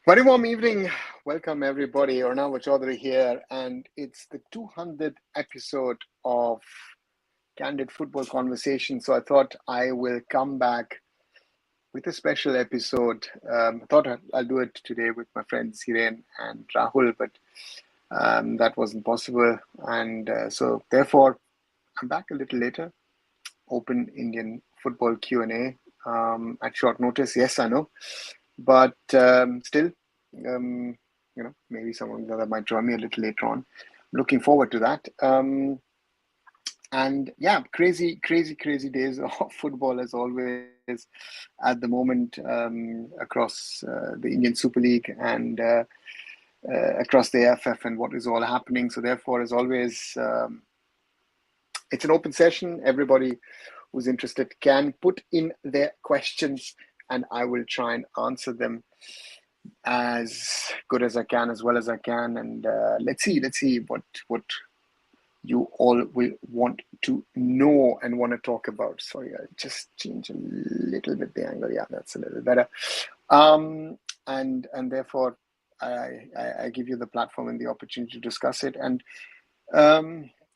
Very warm evening. Welcome, everybody. Arunava Chaudhuri here, and it's the 200th episode of Candid Football Conversations. So I thought I will come back with a special episode. I thought I'll do it today with my friends Hiren and Rahul, but that wasn't possible. And so therefore, I'm back a little later. Open Indian football Q&A at short notice. Yes, I know. But still, maybe someone that might join me a little later on. Looking forward to that. And yeah, crazy days of football as always at the moment across the Indian Super League and across the AIFF and what is all happening. So therefore, as always, it's an open session. Everybody who's interested can put in their questions and I will try and answer them as good as I can, as well as I can. And let's see what you all will want to know and want to talk about. Sorry, I'll just change a little bit the angle. Yeah, that's a little better. And therefore, I give you the platform and the opportunity to discuss it. And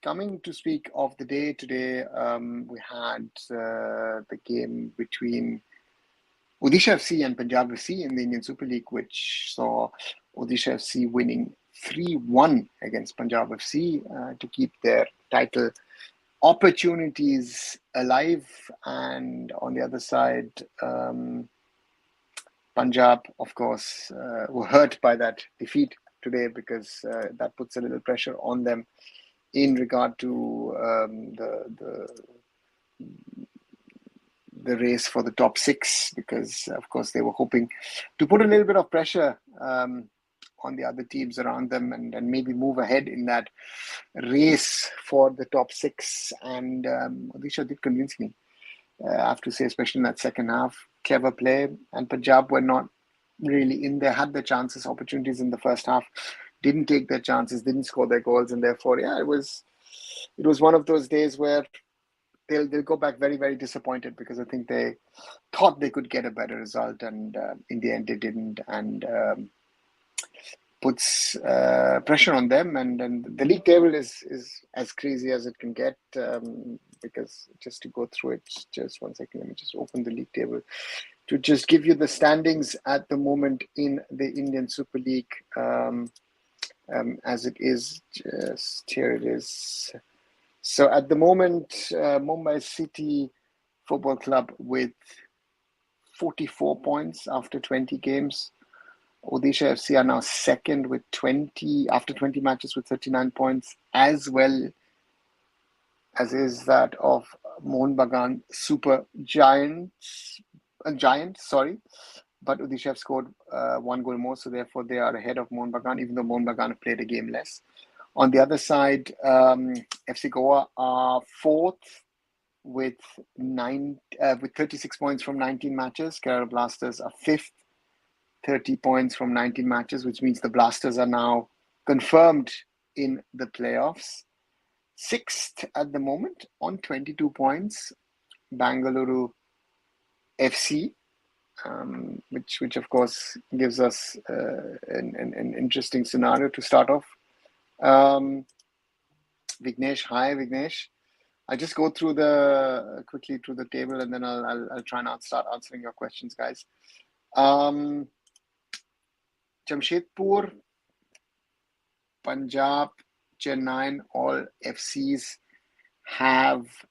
coming to speak of the day today, we had the game between Odisha FC and Punjab FC in the Indian Super League, which saw Odisha FC winning 3-1 against Punjab FC to keep their title opportunities alive. And on the other side, Punjab, of course, were hurt by that defeat today because that puts a little pressure on them in regard to the race for the top six, because of course they were hoping to put a little bit of pressure on the other teams around them and maybe move ahead in that race for the top six. And Odisha did convince me, I have to say, especially in that second half. Clever play, and Punjab were not really in there, had their chances, opportunities in the first half, didn't take their chances, didn't score their goals, and therefore, yeah, it was one of those days where they'll go back very, very disappointed, because I think they thought they could get a better result, and in the end they didn't, and puts pressure on them. And the league table is as crazy as it can get, because just to go through it, just one second, let me just open the league table to just give you the standings at the moment in the Indian Super League, as it is. Just here it is. So at the moment, Mumbai City Football Club with 44 points after 20 games. Odisha FC are now second with 20 after 20 matches with 39 points, as well as is that of Mohun Bagan Super Giants. But Odisha have scored one goal more, so therefore they are ahead of Mohun Bagan, even though Mohun Bagan have played a game less. On the other side, FC Goa are fourth with 36 points from 19 matches. Kerala Blasters are fifth, 30 points from 19 matches, which means the Blasters are now confirmed in the playoffs. Sixth at the moment on 22 points, Bengaluru FC, which of course gives us an interesting scenario to start off. Vignesh, hi Vignesh. I'll just go through quickly through the table, and then I'll try and start answering your questions, guys. Jamshedpur, Punjab, Chennai, all FCs have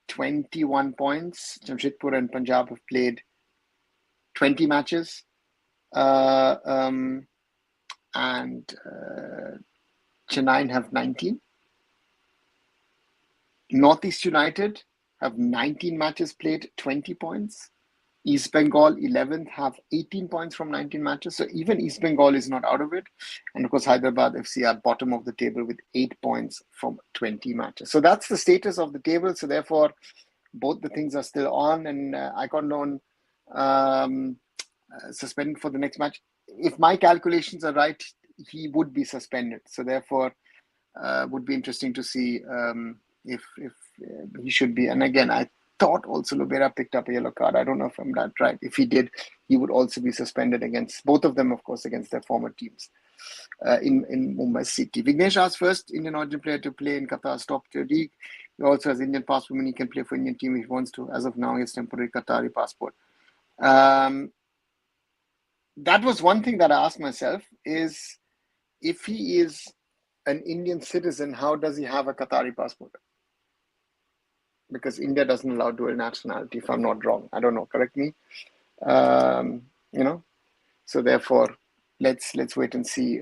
21 points. Jamshedpur and Punjab have played 20 matches. And Chennai have 19. Northeast United have 19 matches played, 20 points. East Bengal 11th have 18 points from 19 matches. So even East Bengal is not out of it. And of course, Hyderabad FC are bottom of the table with 8 points from 20 matches. So that's the status of the table. So therefore, both the things are still on. And I got known suspended for the next match. If my calculations are right, he would be suspended. So therefore, would be interesting to see if he should be. And again, I thought also Lubera picked up a yellow card. I don't know if I'm that right. If he did, he would also be suspended against both of them, of course, against their former teams in Mumbai City. Vignesh asked, first Indian origin player to play in Qatar's top-tier league. He also has Indian passport, meaning he can play for Indian team if he wants to. As of now, he has temporary Qatari passport. That was one thing that I asked myself, is if he is an Indian citizen, how does he have a Qatari passport? Because India doesn't allow dual nationality, if I'm not wrong. I don't know, correct me. So therefore, let's wait and see.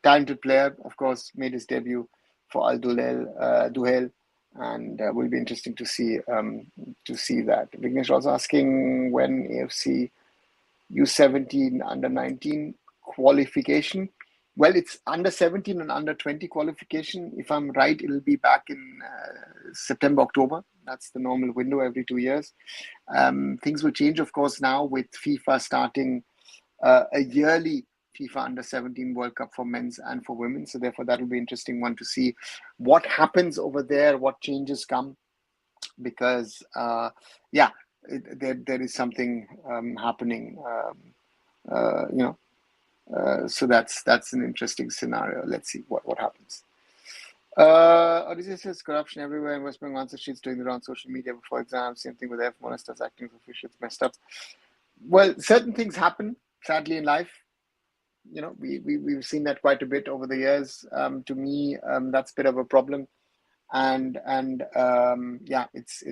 Talented player, of course, made his debut for Al Duhail, and will be interesting to see that. Vignesh also asking when AFC U17 under 19 qualification. Well, it's under 17 and under 20 qualification. If I'm right, it'll be back in September, October. That's the normal window every 2 years. Things will change, of course, now with FIFA starting a yearly FIFA under 17 World Cup for men's and for women. So therefore, that will be an interesting one to see what happens over there, what changes come, because there is something happening. So that's an interesting scenario. Let's see what happens. Odisha says corruption everywhere. In West Bengal, answer sheets doing it on social media before exams. Same thing with AIFF monitors acting as officials. Messed up. Well, certain things happen, sadly, in life. We've seen that quite a bit over the years. To me, that's a bit of a problem. And it's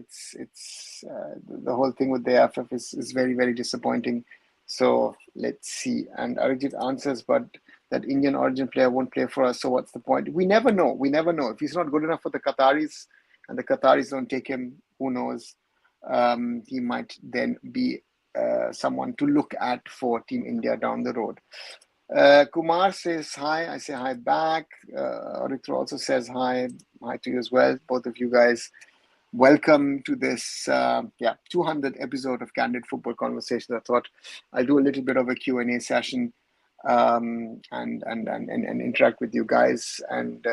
the whole thing with the AIFF is very, very disappointing. So let's see. And Arijit answers, but that Indian origin player won't play for us. So what's the point? We never know. If he's not good enough for the Qataris and the Qataris don't take him, who knows? He might then be someone to look at for Team India down the road. Kumar says hi. I say hi back. Aritra also says hi. Hi to you as well. Both of you guys. Welcome to this 200th episode of Candid Football Conversations. I thought I'll do a little bit of a Q&A session and interact with you guys and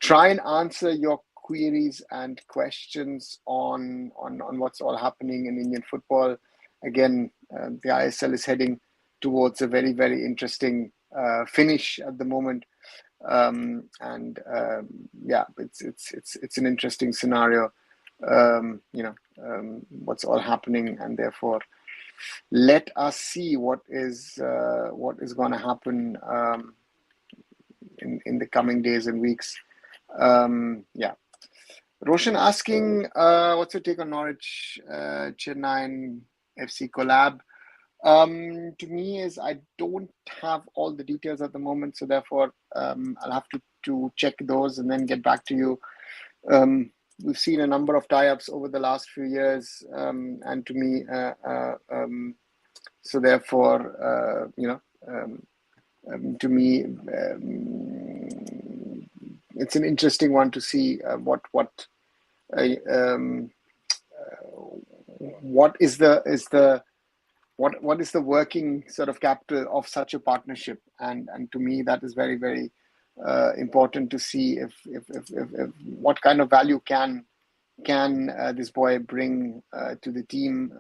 try and answer your queries and questions on what's all happening in Indian football. Again, the ISL is heading towards a very, very interesting finish at the moment. It's an interesting scenario. What's all happening, and therefore let us see what is going to happen in the coming days and weeks. Roshan asking, what's your take on Norwich Chennai FC collab? To me, is I don't have all the details at the moment, so therefore I'll have to check those and then get back to you. We've seen a number of tie-ups over the last few years, and to me, so therefore, to me, it's an interesting one to see what is the working sort of capital of such a partnership, and to me that is very, very important to see if what kind of value can this boy bring to the team.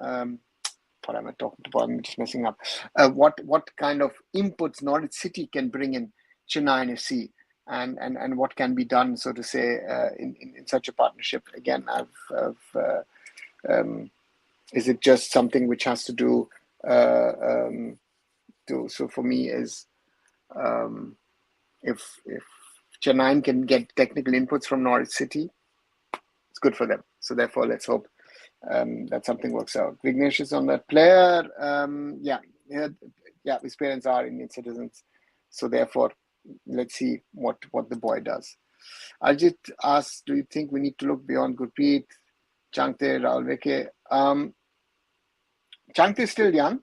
What am I talking about? I'm just messing up. What kind of inputs Norwich City can bring in Chennai FC, and what can be done, so to say, in such a partnership. Again, is it just something which has to do? So for me is if Chennai can get technical inputs from Norwich City, it's good for them. So therefore, let's hope that something works out. Vignesh is on that player. His parents are Indian citizens. So therefore, let's see what the boy does. Ajit asks, do you think we need to look beyond Gurpreet, Changte, Rahul Veke? Changte is still young.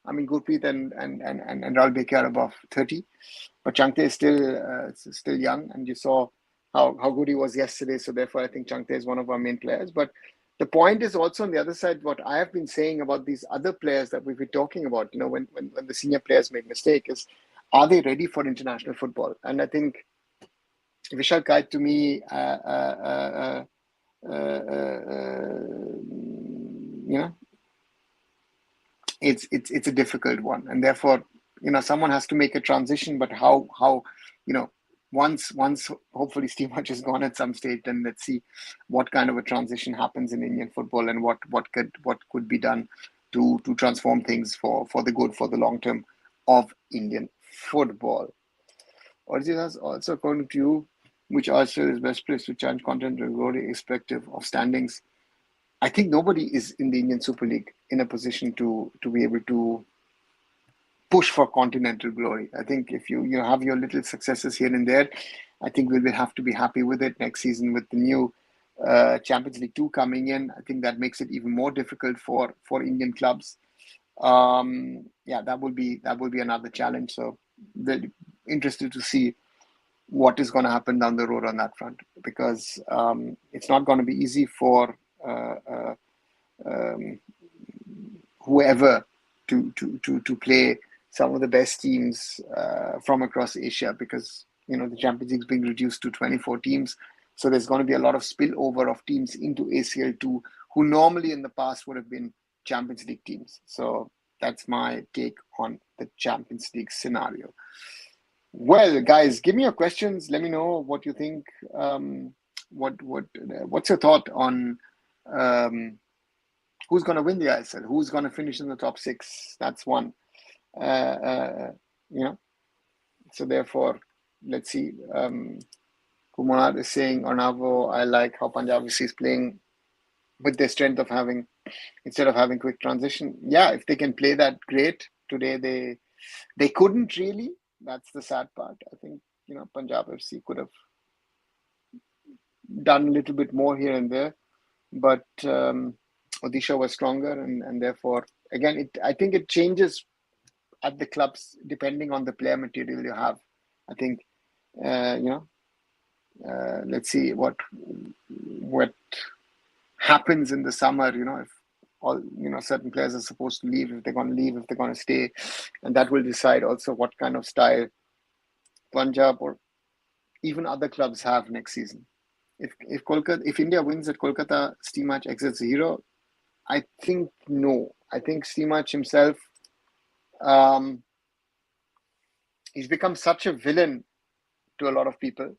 I mean, Gurpreet and Rahul Veke are above 30, but Changte is still young, and you saw how good he was yesterday. So therefore, I think Changte is one of our main players. But the point is also on the other side, what I have been saying about these other players that we've been talking about, when the senior players make mistake, is are they ready for international football? And I think Vishal Kai, to me, it's a difficult one, and therefore, someone has to make a transition. But how once hopefully Steve Hodge is gone at some stage, then let's see what kind of a transition happens in Indian football, and what could be done to transform things for the good, for the long term of Indian football. Odisha, also according to you, which Arsenal is best placed to challenge content irrespective of standings? I think nobody is in the Indian Super League in a position to be able to push for continental glory. I think if you have your little successes here and there, I think we will have to be happy with it next season with the new Champions League 2 coming in. I think that makes it even more difficult for Indian clubs. That will be another challenge. So very interested to see what is going to happen down the road on that front, because it's not going to be easy for whoever to play some of the best teams from across Asia, because the Champions League is being reduced to 24 teams. So there's going to be a lot of spillover of teams into ACL2 who normally in the past would have been Champions League teams. So that's my take on the Champions League scenario. Well, guys, give me your questions. Let me know what you think. What's your thought on who's going to win the ISL? Who's going to finish in the top 6? That's one. So therefore, let's see. Kumar is saying, Arunava, I like how Punjab FC is playing with their strength of instead of having quick transition. Yeah, if they can play that, great. Today they couldn't really. That's the sad part. I think Punjab FC could have done a little bit more here and there, but Odisha was stronger, and therefore again I think it changes at the clubs depending on the player material you have. I think let's see what happens in the summer. If all certain players are supposed to leave, if they're going to leave, if they're going to stay, and that will decide also what kind of style Punjab or even other clubs have next season. If India wins at Kolkata, Steve Hodge exits 0. I think no. I think Steve Hodge himself, he's become such a villain to a lot of people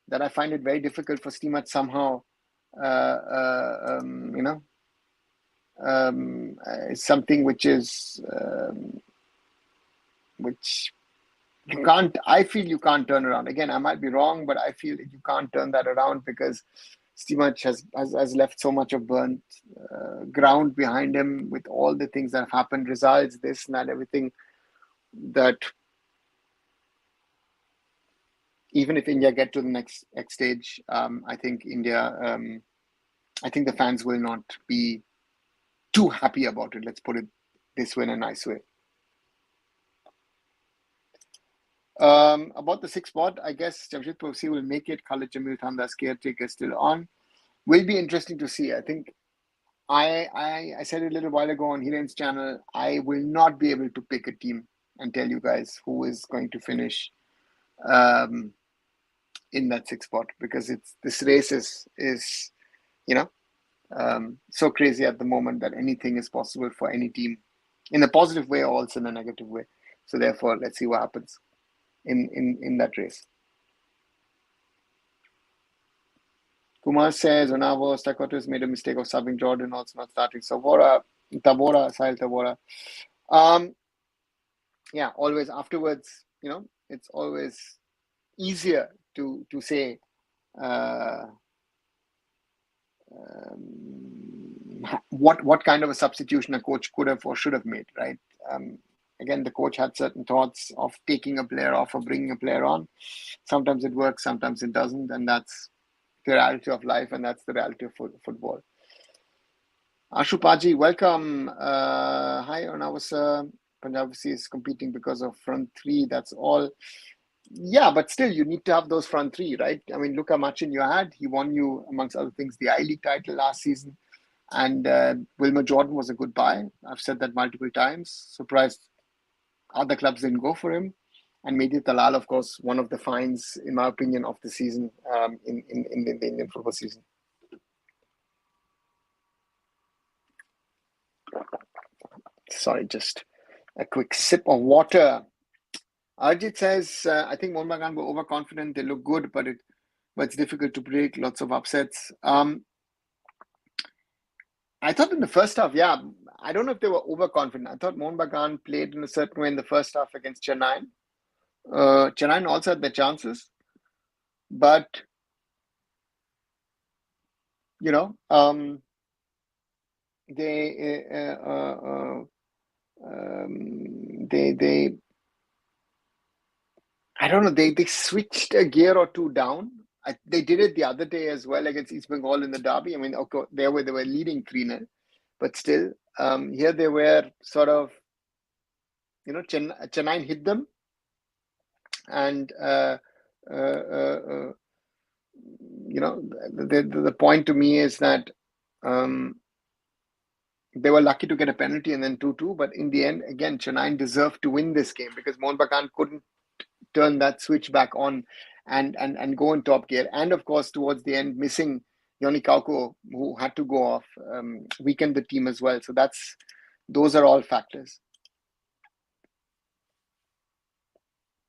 that I find it very difficult for Steve Hodge somehow, something which is which you can't. I feel you can't turn around. Again, I might be wrong, but I feel you can't turn that around, because Steve Hodge has left so much of burnt ground behind him with all the things that have happened, results, this and that, everything, that even if India get to the next stage, I think India, I think the fans will not be too happy about it. Let's put it this way, in a nice way. About the 6th spot, I guess Jamshedpur FC will make it. Khalid Jamil Thanda's caretaker is still on. Will be interesting to see. I think I said it a little while ago on Hiren's channel, I will not be able to pick a team and tell you guys who is going to finish in that 6th spot, because this race is so crazy at the moment that anything is possible for any team, in a positive way or also in a negative way. So therefore, let's see what happens in that race. Kumar says, Arunava, Staccato has made a mistake of subbing Jordan, also not starting Sahil Tabora. Always afterwards, it's always easier to say what kind of a substitution a coach could have or should have made, right? Again, the coach had certain thoughts of taking a player off or bringing a player on. Sometimes it works, sometimes it doesn't, and that's the reality of life, and that's the reality of football. Ashupaji, welcome. Hi, Arunava sir. Punjab FC is competing because of front three. That's all. Yeah, but still, you need to have those front three, right? I mean, look how much in you had. He won you, amongst other things, the I-League title last season. And Wilmer Jordan was a good buy. I've said that multiple times. Surprised other clubs didn't go for him. And Mehdi Talal, of course, one of the finds, in my opinion, of the season in the Indian football season. Sorry, just a quick sip of water. Arjit says, I think Mohun Bagan were overconfident. They look good, but it's difficult to break. Lots of upsets. I thought in the first half, I don't know if they were overconfident. I thought Mohun Bagan played in a certain way in the first half against Chennai. Chennai also had their chances, but they I don't know, they switched a gear or two down. They did it the other day as well against East Bengal in the derby. I mean, okay, they were leading 3-0, but still, here they were sort of, Chennai hit them, and the point to me is that they were lucky to get a penalty and then 2-2, but in the end, again, Chennai deserved to win this game because Mohun Bagan couldn't turn that switch back on and go in top gear. And of course, towards the end, missing Yoni Kauko, who had to go off, weakened the team as well. So those are all factors.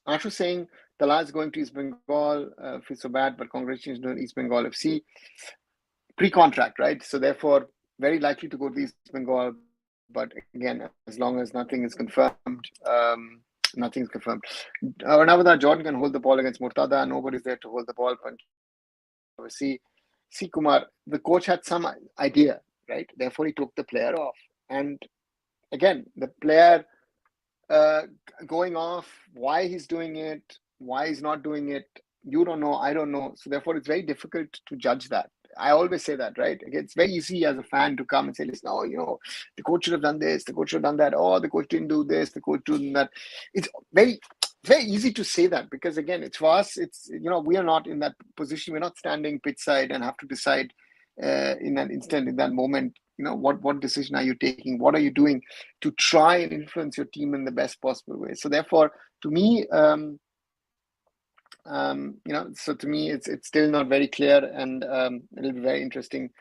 Ashu saying Tala is going to East Bengal, feels so bad, but congratulations to East Bengal FC. Pre-contract, right? So therefore, very likely to go to East Bengal. But again, as long as nothing is confirmed, nothing's confirmed. Arunava Jordan can hold the ball against Murtada. Nobody's there to hold the ball. C. Kumar, the coach had some idea, right? Therefore, he took the player off. And again, the player going off, why he's doing it, why he's not doing it, you don't know, I don't know. So therefore, it's very difficult to judge that. I always say that, right? It's very easy as a fan to come and say, listen, the coach should have done this, the coach should have done that, the coach didn't do this, the coach didn't do that. It's very easy to say that because, again, it's for us, we are not in that position. We're not standing pitch side and have to decide in that instant, in that moment, what decision are you taking? What are you doing to try and influence your team in the best possible way? So therefore, to me, so to me, it's still not very clear, and it'll be very interesting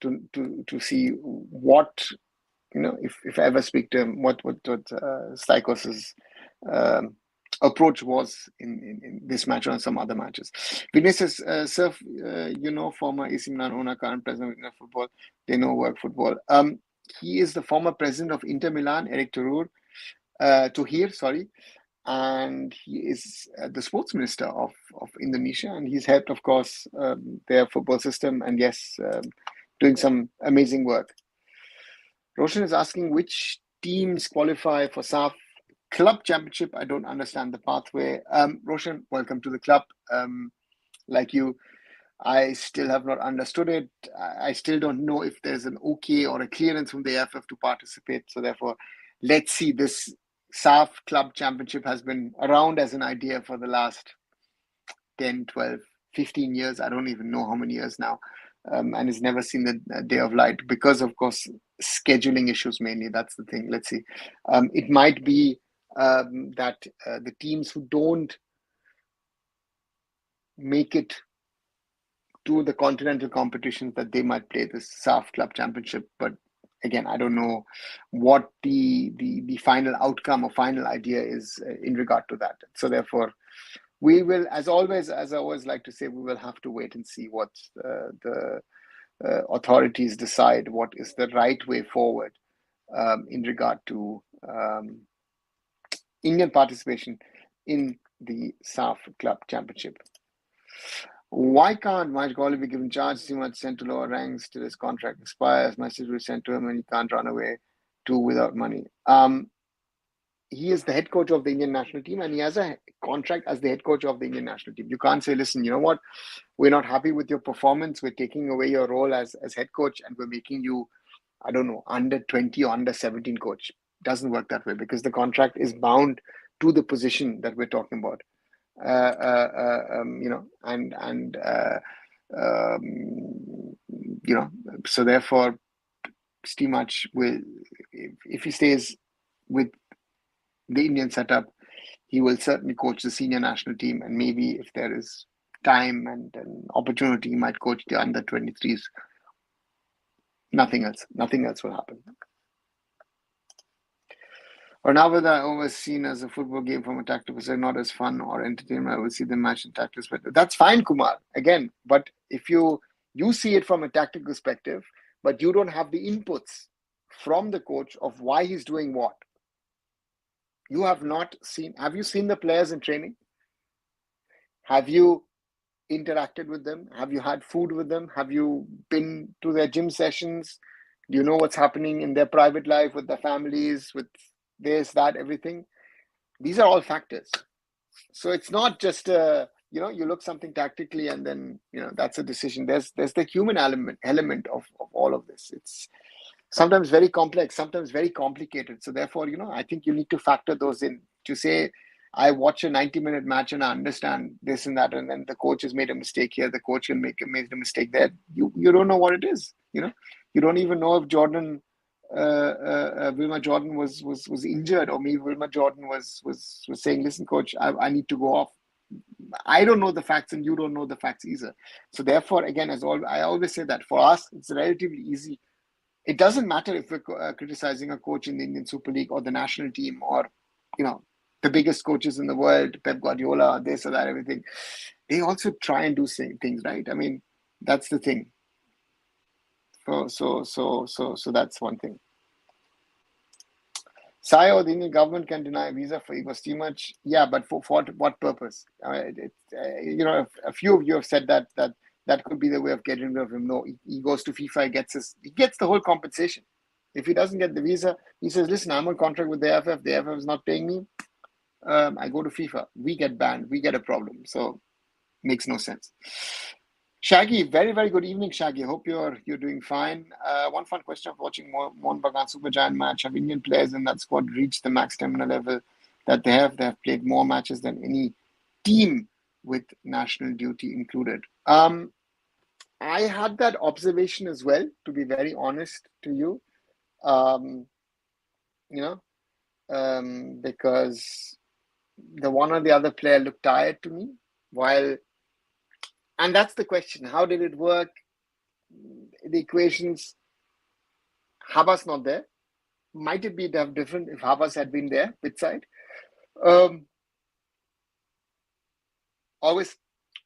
to see what, if I ever speak to him, what Stikos's approach was in this match or in some other matches. Vinicius, Surf, former AC Milan owner, current president of Inter Football, they know work football. He is the former president of Inter Milan, Eric Thohir, sorry. And he is the sports minister of Indonesia, and he's helped, of course, their football system, and yes, doing some amazing work. Roshan is asking which teams qualify for SAFF Club Championship. I don't understand the pathway. Roshan, welcome to the club. Like you, I still have not understood it. I still don't know if there's an okay or a clearance from the AIFF to participate. So therefore, let's see. This SAFF Club Championship has been around as an idea for the last 10, 12, 15 years. I don't even know how many years now. And it's never seen the day of light because, of course, scheduling issues mainly. That's the thing. Let's see. It might be that the teams who don't make it to the continental competitions, that they might play this SAFF Club Championship. But again, I don't know what the final outcome or final idea is in regard to that. So therefore, we will, as I always like to say, we will have to wait and see what the authorities decide, what is the right way forward in regard to Indian participation in the SAFF Club Championship. Why can't Maj Gawli be given charge? He much sent to lower ranks till his contract expires. Message was sent to him and he can't run away too without money. He is the head coach of the Indian national team and he has a contract as the head coach of the Indian national team. You can't say, listen, you know what? We're not happy with your performance. We're taking away your role as head coach and we're making you, I don't know, under 20 or under 17 coach. Doesn't work that way because the contract is bound to the position that we're talking about. So therefore, Steve March will, if he stays with the Indian setup, he will certainly coach the senior national team, and maybe if there is time and an opportunity, he might coach the under 23s. Nothing else will happen. Arunava was seen as a football game from a tactical perspective, not as fun or entertainment. I will see the match in tactical perspective. That's fine, Kumar. Again, but if you see it from a tactical perspective, but you don't have the inputs from the coach of why he's doing what. You have not seen. Have you seen the players in training? Have you interacted with them? Have you had food with them? Have you been to their gym sessions? Do you know what's happening in their private life with their families, with this, that, everything? These are all factors. So it's not just you look something tactically and then that's a decision. There's the human element of all of this. It's sometimes very complex, sometimes very complicated. So therefore, I think you need to factor those in. To say I watch a 90-minute match and I understand this and that, and then the coach has made a mistake here, the coach will made a mistake there. You don't know what it is. You don't even know if Wilma Jordan was injured, or maybe Wilma Jordan was saying, "Listen, coach, I need to go off." I don't know the facts, and you don't know the facts either. So therefore, again, I always say that for us, it's relatively easy. It doesn't matter if we're criticizing a coach in the Indian Super League or the national team, or the biggest coaches in the world, Pep Guardiola, this or that, everything. They also try and do things right. I mean, that's the thing. So that's one thing. Sayo, the Indian government can deny visa for Igor too much. Yeah, but for what purpose? A few of you have said that could be the way of getting rid of him. No, he goes to FIFA, he gets the whole compensation. If he doesn't get the visa, he says, "Listen, I'm on contract with the AIFF. The AIFF is not paying me. I go to FIFA. We get banned. We get a problem." So makes no sense. Shaggy, very, very good evening, Shaggy. Hope you're doing fine. One fun question of watching Mohun Bagan Super Giant match. Have Indian players in that squad reached the max stamina level that they have? They have played more matches than any team with national duty included. I had that observation as well, to be very honest to you. Because the one or the other player looked tired to me and that's the question. How did it work? The equations, Habas not there. Might it be different if Habas had been there, pitch side? Always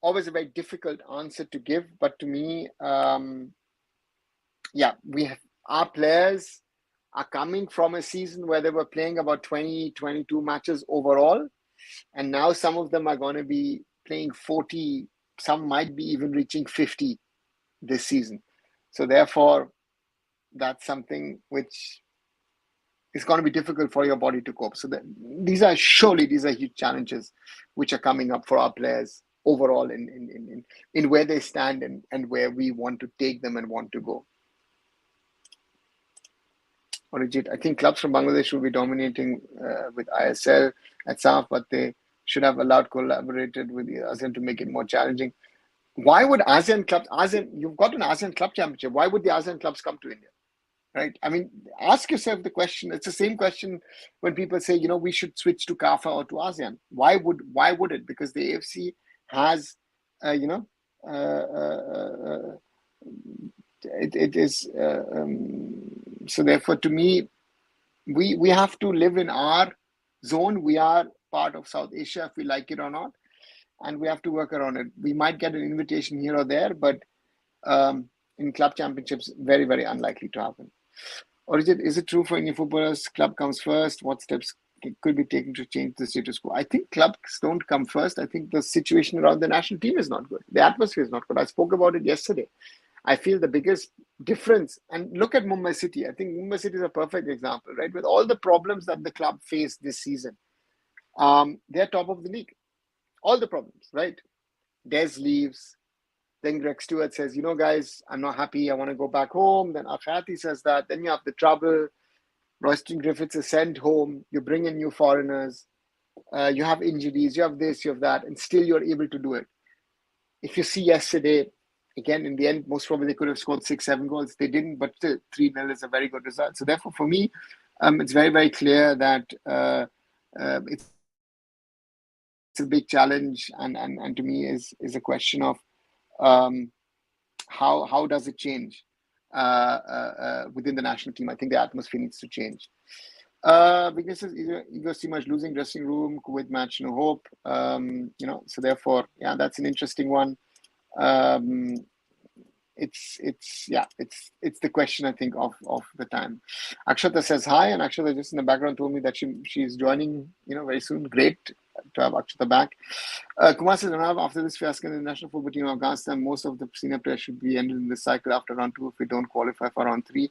a very difficult answer to give, but to me, our players are coming from a season where they were playing about 20, 22 matches overall, and now some of them are going to be playing 40, some might be even reaching 50 this season. So therefore, that's something which is going to be difficult for your body to cope. So these are huge challenges which are coming up for our players overall in where they stand and where we want to take them and want to go. Orijit, I think clubs from Bangladesh will be dominating with ISL at SAFF, but they should have collaborated with the ASEAN to make it more challenging. Why would you've got an ASEAN Club Championship. Why would the ASEAN clubs come to India? Right? I mean, ask yourself the question. It's the same question when people say, we should switch to CAFA or to ASEAN. Why would it? Because the AFC has, it is, so therefore to me, we have to live in our zone. We are part of South Asia, if we like it or not, and we have to work around it. We might get an invitation here or there, but in club championships, very, very unlikely to happen. Or is it true for Indian footballers, club comes first? What steps could be taken to change the status quo? I think clubs don't come first. I think the situation around the national team is not good. The atmosphere is not good. I spoke about it yesterday. I feel the biggest difference, and look at Mumbai City. I think Mumbai City is a perfect example, right? With all the problems that the club faced this season, they're top of the league. All the problems, right? Des leaves. Then Greg Stewart says, guys, I'm not happy. I want to go back home. Then Akhati says that. Then you have the trouble. Royston Griffiths is sent home. You bring in new foreigners. You have injuries. You have this, you have that. And still you're able to do it. If you see yesterday, again, in the end, most probably they could have scored 6-7 goals. They didn't, but still 3-0 is a very good result. So therefore, for me, it's very, very clear that it's a big challenge. And to me is a question of how does it change within the national team? I think the atmosphere needs to change. Weaknesses: ego, too much, losing dressing room, Kuwait match, no hope. So therefore, yeah, that's an interesting one. Um, it's the question, I think, of the time. Akshata says hi, and Akshata just in the background told me that she's joining very soon. Great to have Akshata back. Kumar says, after this fiasco in the national football team of Afghanistan, most of the senior players should be ended in this cycle after round 2 if we don't qualify for round 3.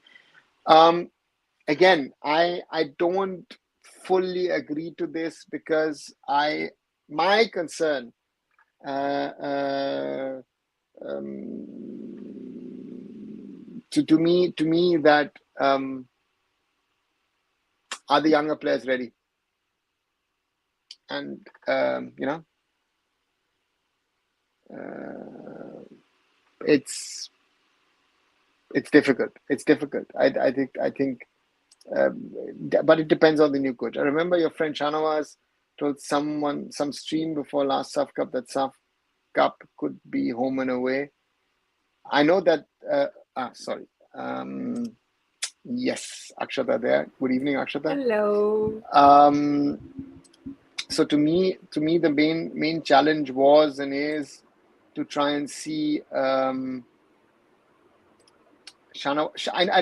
Again, I don't fully agree to this, because my concern to me that are the younger players ready? And it's difficult. It's difficult. I think, but it depends on the new coach. I remember your friend Shanawaz told some stream before last SAFF Cup that SAFF Cup could be home and away. I know that. Sorry. Yes, Akshata there. Good evening, Akshata. Hello. So to me, the main challenge was and is to try and see. I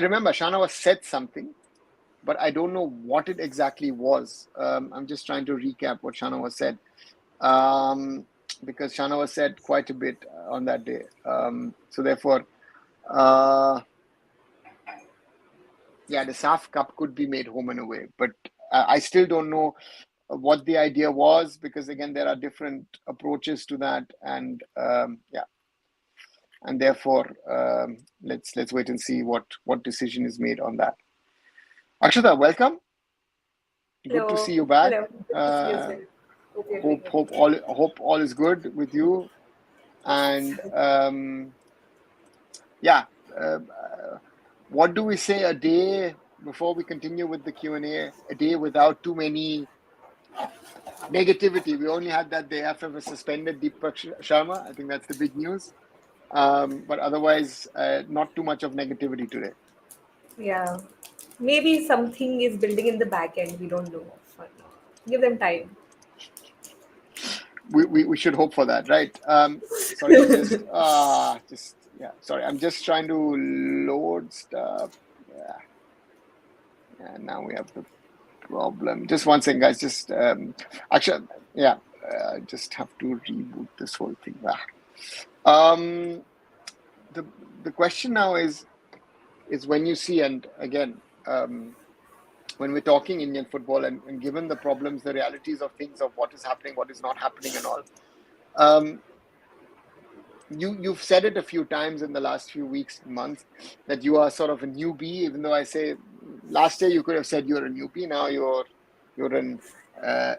remember Shanawaz said something, but I don't know what it exactly was. I'm just trying to recap what Shanawaz said, because Shanawaz said quite a bit on that day. So therefore, the SAFF Cup could be made home and away, but I still don't know what the idea was, because again, there are different approaches to that, and and therefore, let's wait and see what decision is made on that. Akshata, welcome. Good to see you back. Hello. Hope all is good with you, and what do we say a day before we continue with the Q&A? A day without too many negativity. We only had that the AIFF was suspended Deepak Sharma. I think that's the big news. But otherwise, not too much of negativity today. Yeah. Maybe something is building in the back end. We don't know. Give them time. We should hope for that, right? Sorry, sorry. I'm just trying to load stuff. Yeah. Now we have the problem. Just one second, guys. Just actually, just have to reboot this whole thing. The question now is when you see, and again, when we're talking Indian football, and given the problems, the realities of things, of what is happening, what is not happening, and all, you've said it a few times in the last few weeks, months, that you are sort of a newbie. Even though I say last year you could have said you're a newbie, now you're an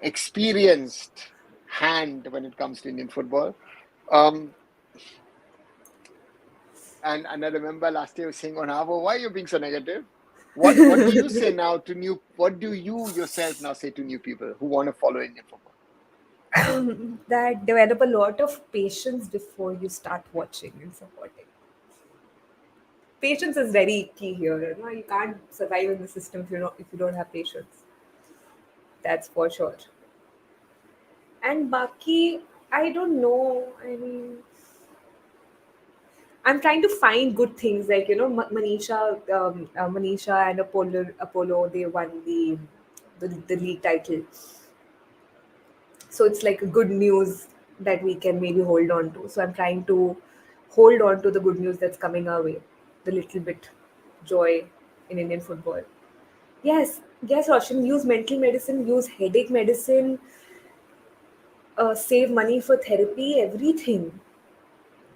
experienced hand when it comes to Indian football. And I remember last year saying, Arunava, why are you being so negative? What do you say now to new? What do you yourself now say to new people who want to follow Indian football? That develop a lot of patience before you start watching and supporting. Patience is very key here. You can't survive in the system if you don't have patience. That's for sure. And Baki, I don't know. I mean, I'm trying to find good things, like Manisha and Apollo, they won the league title. So it's like a good news that we can maybe hold on to. So I'm trying to hold on to the good news that's coming our way, the little bit joy in Indian football. Yes, Roshan, use mental medicine, use headache medicine, save money for therapy, everything.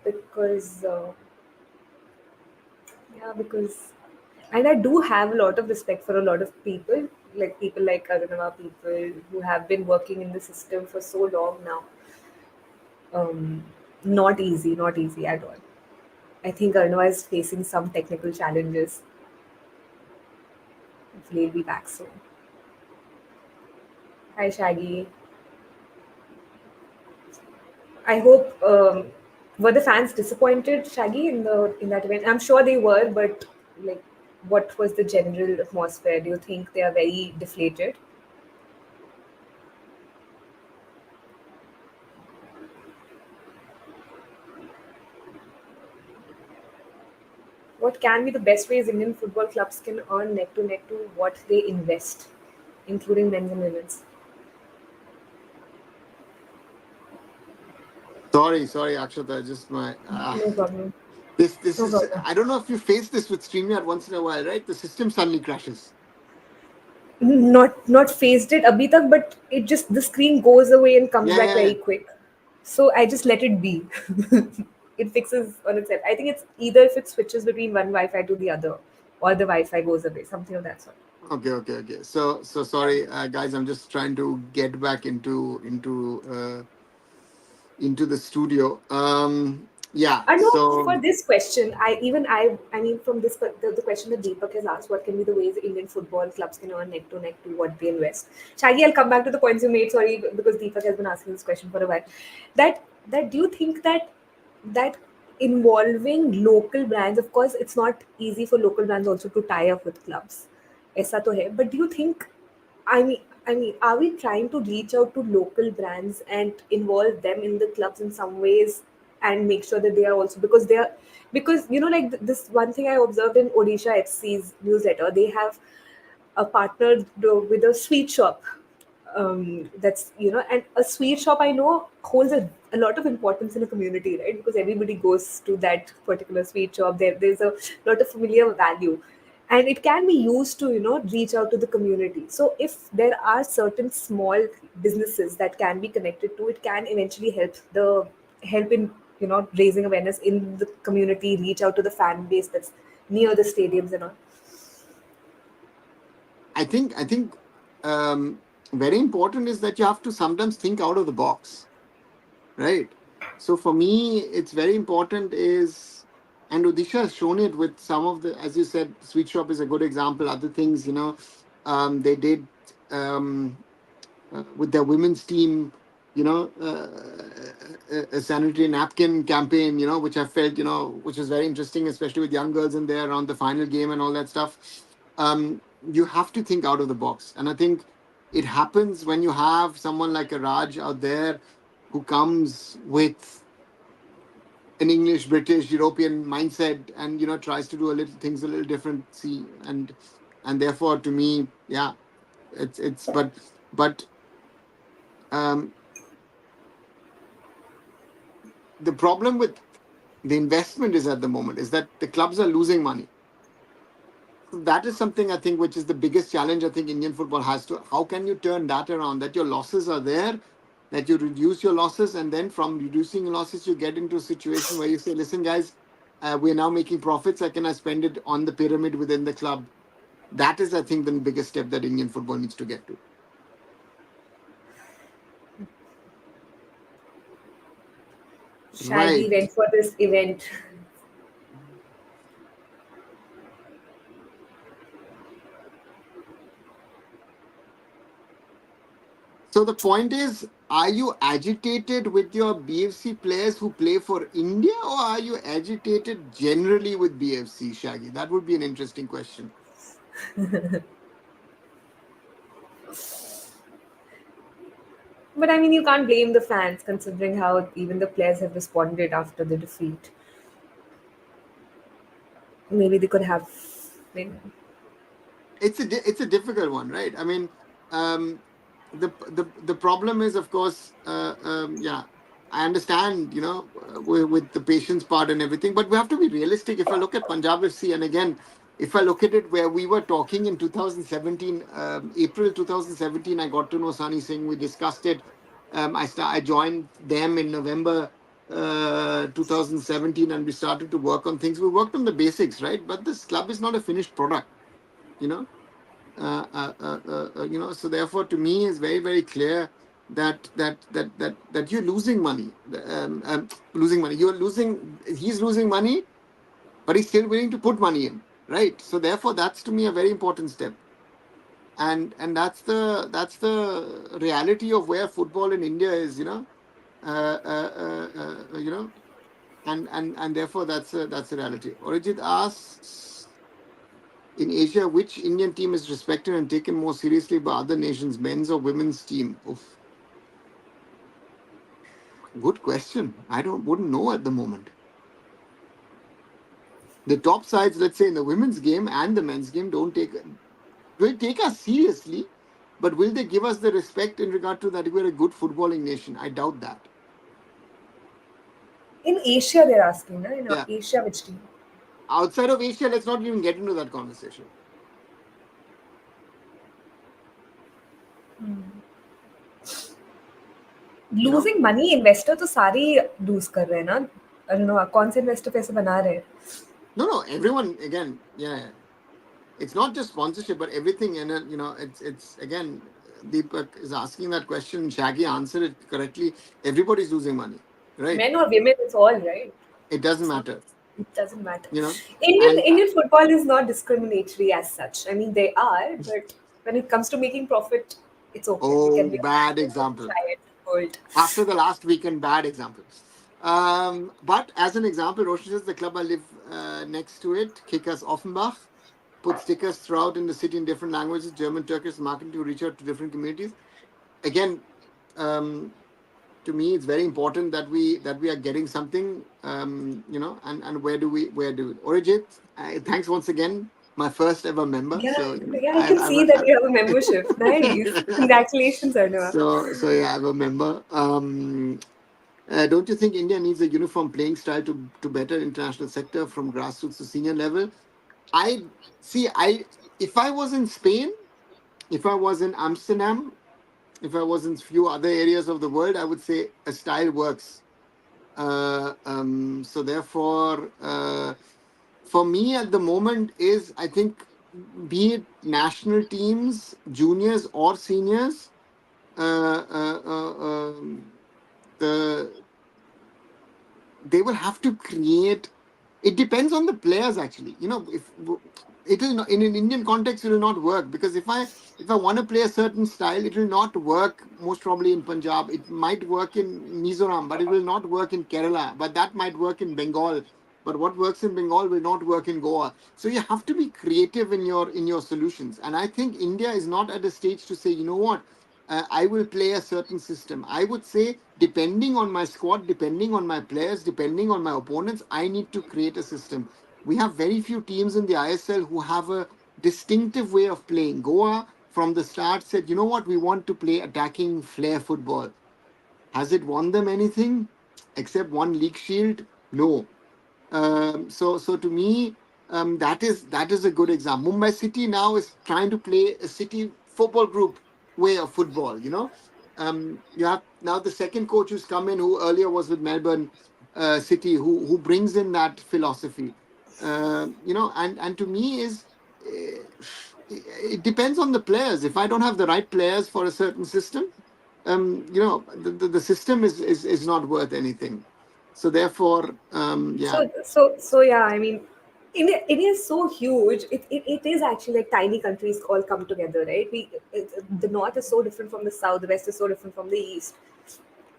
Because and I do have a lot of respect for a lot of people like Arunava, people who have been working in the system for so long now. um, not easy at all. I think Arunava is facing some technical challenges. Hopefully he'll be back soon. Hi Shaggy. I hope were the fans disappointed, Shaggy, in that event? I'm sure they were, but like what was the general atmosphere? Do you think they are very deflated? What can be the best ways Indian football clubs can earn net to what they invest, including men's and women's? Sorry, Akshata. Just my No problem. this No is. problem. I don't know if you face this with StreamYard once in a while, right? The system suddenly crashes. Not phased it abhi tak, but it just the screen goes away and comes Yeah, back yeah, yeah. very quick. So I just let it be. It fixes on itself. I think it's either if it switches between one Wi-Fi to the other, or the Wi-Fi goes away, something of that sort. Okay. So sorry, guys. I'm just trying to get back into the studio. Yeah. I know for So this question, I mean, from this, the question that Deepak has asked, what can be the ways Indian football clubs can earn net to what they invest? Shaggy, I'll come back to the points you made. Sorry, because Deepak has been asking this question for a while. That do you think that involving local brands, of course, it's not easy for local brands also to tie up with clubs. ऐसा तो है. But do you think are we trying to reach out to local brands and involve them in the clubs in some ways and make sure that they are also because like this one thing I observed in Odisha FC's newsletter, they have a partner with a sweet shop. That's and a sweet shop I know holds a lot of importance in a community, right? Because everybody goes to that particular sweet shop. There's a lot of familiar value, and it can be used to reach out to the community. So if there are certain small businesses that can be connected to, it can eventually help in raising awareness in the community, reach out to the fan base that's near the stadiums and all. I think very important is that you have to sometimes think out of the box, right? So for me, it's very important is, and Odisha has shown it with some of the, as you said, Sweet Shop is a good example. Other things, they did with their women's team, a sanitary napkin campaign, which I felt, which was very interesting, especially with young girls in there around the final game and all that stuff. You have to think out of the box. And I think it happens when you have someone like a Raj out there who comes with an English, British, European mindset and, tries to do a little things a little different. See, and therefore to me, yeah, it's but um the problem with the investment is at the moment is that the clubs are losing money. So that is something I think which is the biggest challenge I think Indian football has to. How can you turn that around? That your losses are there, that you reduce your losses, and then from reducing your losses, you get into a situation where you say, "Listen, guys, we're now making profits. I can I spend it on the pyramid within the club?" That is, I think, the biggest step that Indian football needs to get to. Shaggy Right. went for this event. So the point is, are you agitated with your BFC players who play for India, or are you agitated generally with BFC, Shaggy? That would be an interesting question. But I mean, you can't blame the fans considering how even the players have responded after the defeat. Maybe they could have been. It's a difficult one, right? I mean, um, the problem is, of course, yeah, I understand, with the patience part and everything, but we have to be realistic. If I look at Punjab FC, and again, if I look at it where we were talking in 2017, April 2017, I got to know Sani Singh. We discussed it. I joined them in November 2017, and we started to work on things. We worked on the basics, right? But this club is not a finished product, you know so therefore to me it's very very clear that you're losing money. Losing money, he's losing money, but he's still willing to put money in, right? So therefore that's to me a very important step, and that's the reality of where football in India is, uh, uh, uh, uh, you know and therefore that's a reality. Orijit asks, In Asia, which Indian team is respected and taken more seriously by other nations, men's or women's team? Oof, good question. I don't wouldn't know at the moment. The top sides, let's say in the women's game and the men's game, don't take will take us seriously, but will they give us the respect in regard to that we're a good footballing nation? I doubt that. In Asia, they're asking, na? In Yeah. Asia, which team? Outside of Asia, let's not even get into that conversation. You know? Losing money, investor तो सारे lose कर रहे हैं ना. I don't know कौन से investor पैसे बना रहे हैं. No, everyone again, yeah. It's not just sponsorship, but everything. And it's again, Deepak is asking that question. Shaggy answered it correctly. Everybody's losing money, right? Men or women, it's all right. It doesn't It's not, matter, it doesn't matter. you know. Indian And Indian football is not discriminatory as such. I mean, they are, but when it comes to making profit, it's okay. We oh, can be bad honest, example. try it, hold. After the last weekend, bad example. But as an example, Roshan says the club I live next to it, Kickers Offenbach, put stickers throughout in the city in different languages, German, Turkish, marketing to reach out to different communities. Again, to me, it's very important that we are getting something, and where do we Orijit, thanks once again, my first ever member. Yeah, So yeah, I can see that you have a membership. Nice. Congratulations, Arunava. so yeah, I have a member. Don't you think India needs a uniform playing style to better international sector from grassroots to senior level? I see. If I was in Spain, if I was in Amsterdam, if I was in few other areas of the world, I would say a style works. So therefore, for me at the moment is I think be it national teams, juniors or seniors, uh, uh, uh, um, the they will have to create. It depends on the players actually. If it will not, in an Indian context it will not work, because if I want to play a certain style, it will not work most probably in Punjab. It might work in Mizoram, but it will not work in Kerala. But that might work in Bengal. But what works in Bengal will not work in Goa. So you have to be creative in your solutions. And I think India is not at a stage to say, you know what, I will play a certain system. I would say, depending on my squad, depending on my players, depending on my opponents, I need to create a system. We have very few teams in the ISL who have a distinctive way of playing. Goa, from the start, said, you know what, we want to play attacking flair football. Has it won them anything except one league shield? No. So to me, that is a good example. Mumbai City now is trying to play a city football group way of football. You have now the second coach who's come in, who earlier was with Melbourne City, who brings in that philosophy. And to me is. It depends on the players. If I don't have the right players for a certain system, the system is not worth anything. So therefore, yeah. So yeah, I mean, India is so huge. It is actually like tiny countries all come together, right? The north is so different from the south, the west is so different from the east.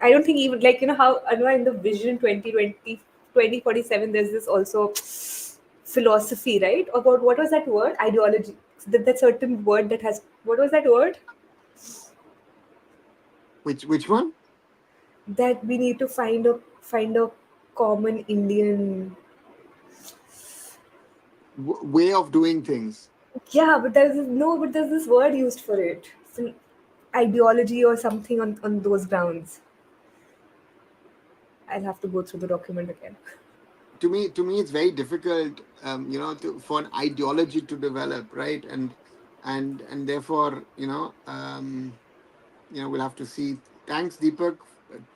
I don't think even like how Anwar in the Vision 2020 2047 there's this also philosophy, right? About what was that word? Ideology. That certain word that has what was that word? Which one? That we need to find a common Indian. Way of doing things. Yeah, but there's this word used for it. It's an ideology or something on those grounds. I'll have to go through the document again. To me, it's very difficult, for an ideology to develop, right? And therefore, we'll have to see. Thanks, Deepak.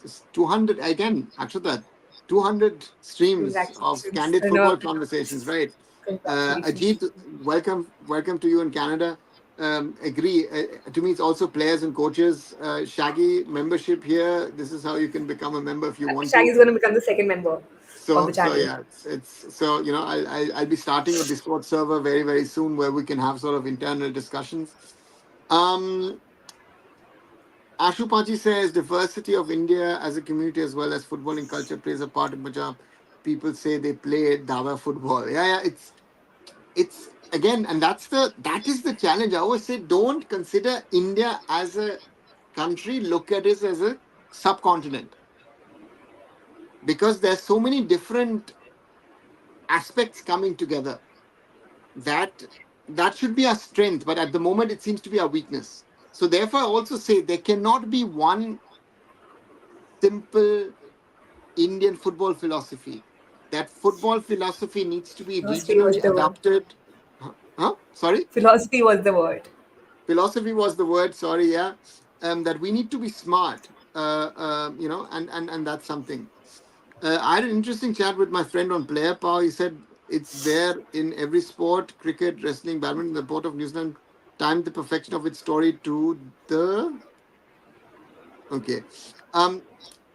It's 200 again, Akshata. 200 streams of Congratulations. Candid I Football know. Conversations, right? Congratulations. Ajit, welcome to you in Canada. Agree. To me, it's also players and coaches. Shaggy, membership here. This is how you can become a member if you want Shaggy to. is going to become the second member of the So channel. yeah, it's so I'll be starting a Discord server very very soon where we can have sort of internal discussions. Um, Ashupachi says diversity of India as a community as well as footballing culture plays a part in Punjab. People say they play Dawa football. Yeah, it's it's again, and that is the challenge. I always say, don't consider India as a country, look at it as a subcontinent, because there's so many different aspects coming together that that should be our strength, but at the moment it seems to be our weakness. So therefore I also say there cannot be one simple Indian football philosophy. That football philosophy needs to be Philosophy was regionally the word. adapted. Huh? Sorry? Philosophy was the word. Philosophy was the word, sorry, yeah. That we need to be smart, and that's something. I had an interesting chat with my friend on Player Power. He said it's there in every sport: cricket, wrestling, badminton. The port of New Zealand timed the perfection of its story to the. Okay. Um.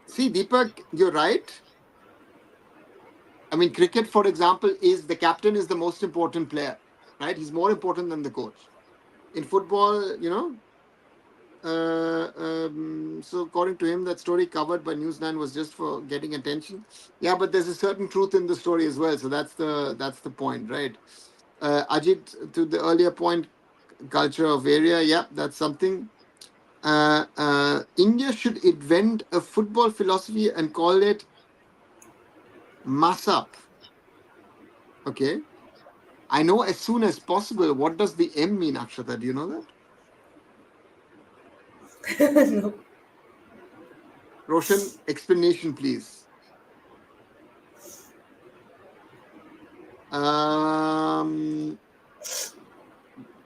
See, Deepak, you're right. I mean, cricket, for example, is the captain is the most important player, right? He's more important than the coach. In football, so according to him, that story covered by Newsline was just for getting attention. Yeah, but there's a certain truth in the story as well. So that's the point, right? Ajit, to the earlier point, culture of area. Yeah, that's something. India should invent a football philosophy and call it mass up. Okay. I know as soon as possible. What does the M mean, Akshata? Do you know that? No. Roshan, explanation, please.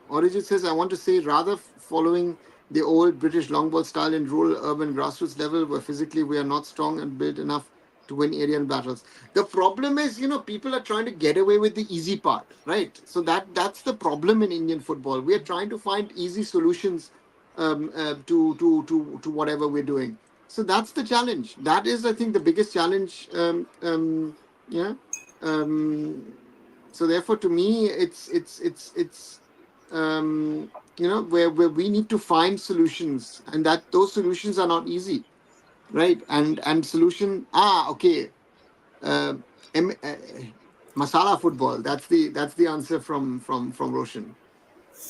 Origin says, I want to say, rather following the old British long ball style in rural, urban, grassroots level, where physically we are not strong and built enough to win aerial battles. The problem is, people are trying to get away with the easy part, right? So that's the problem in Indian football. We are trying to find easy solutions to whatever we're doing. So that's the challenge. That is, I think, the biggest challenge. Yeah. Um, so therefore, to me, it's where we need to find solutions, and that those solutions are not easy, right? And solution, okay, uh, M, uh, masala football. That's the answer from Roshan.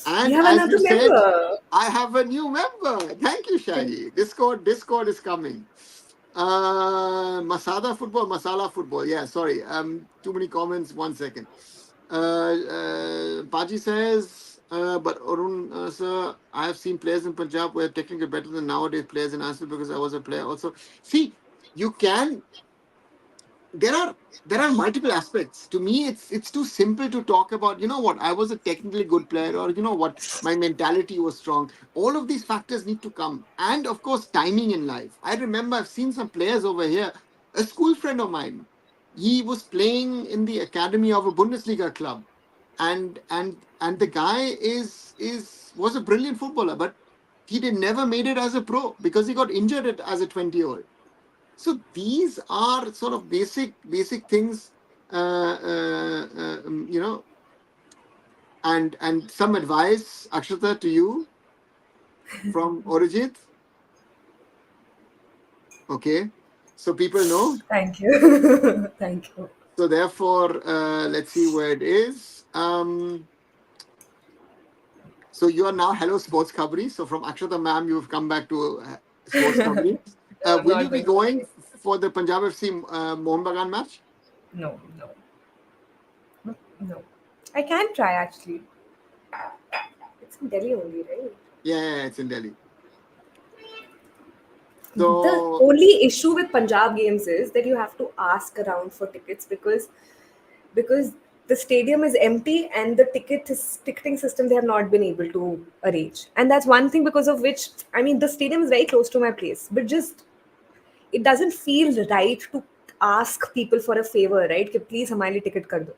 We And have as you another said, member. I have a new member. Thank you, Shaggy. Discord is coming. Masada football, masala football. Yeah, sorry. Too many comments. 1 second. Paji says, but Arun, sir, I have seen players in Punjab who are technically better than nowadays players in ISL because I was a player also. See, you can there are multiple aspects. To me, it's too simple to talk about, what, I was a technically good player, or what, my mentality was strong. All of these factors need to come. And of course, timing in life. I remember I've seen some players over here. A school friend of mine, he was playing in the academy of a Bundesliga club. And the guy was a brilliant footballer, but he did never made it as a pro because he got injured as a 20-year-old. So these are sort of basic things, and some advice, Akshata, to you from Orijit. Okay, so people know. Thank you. Thank you. So therefore, let's see where it is. So you are now Hello Sports Kabri. So from Akshata ma'am, you've come back to Sports Kabri. No, I'm Will you not be going to going play. for the Punjab FC Mohun Bagan match? No, no, no. I can try actually. It's in Delhi only, right? Yeah, it's in Delhi. The So only issue with Punjab games is that you have to ask around for tickets because the stadium is empty and the ticketing system they have not been able to arrange. And that's one thing because of which, I mean, the stadium is very close to my place, but just it doesn't feel right to ask people for a favor, right? कि please हमारे लिए ticket कर दो.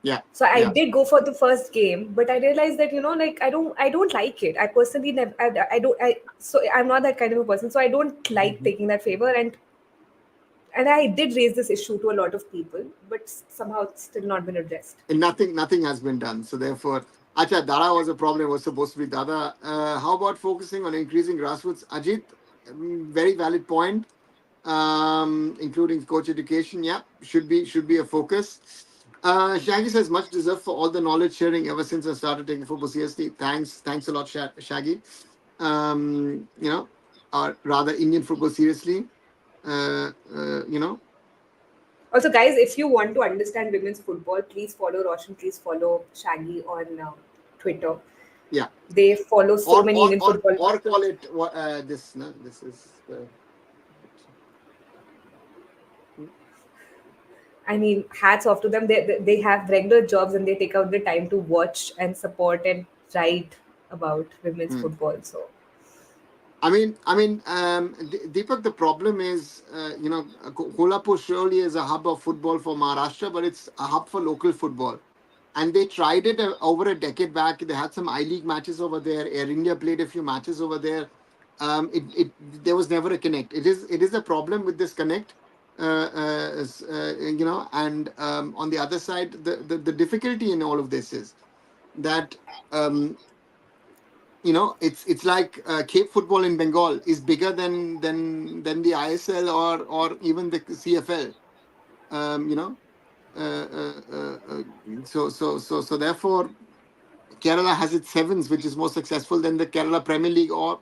yeah, So I yeah. did go for the first game, but I realized that like I don't like it. I personally never I don't I so I'm not that kind of a person. So I don't like taking that favor, and I did raise this issue to a lot of people, but somehow it's still not been addressed. And nothing has been done. So therefore, Acha, Dada was a problem. It was supposed to be Dada. How about focusing on increasing grassroots? Ajit, very valid point. Including coach education. Yeah, should be a focus. Shaggy says, much deserved for all the knowledge sharing ever since I started taking football seriously. Thanks a lot, Shaggy. You know, or rather, Indian football seriously. You know, Also, guys, if you want to understand women's football, please follow Roshan. Please follow Shaggy on Twitter. yeah, They follow so or many or Indian or football. or call it this. No, this is. I mean, hats off to them. They have regular jobs and they take out the time to watch and support and write about women's Hmm. football. So Deepak, the problem is, Kolhapur surely is a hub of football for Maharashtra, but it's a hub for local football. And they tried it over a decade back. They had some I-League matches over there. Air India played a few matches over there. There was never a connect. It is a problem with this connect, and on the other side, the difficulty in all of this is that it's like Cape football in Bengal is bigger than the ISL or even the CFL. Um, you know, uh, uh, uh, uh, so therefore, Kerala has its sevens, which is more successful than the Kerala Premier League, or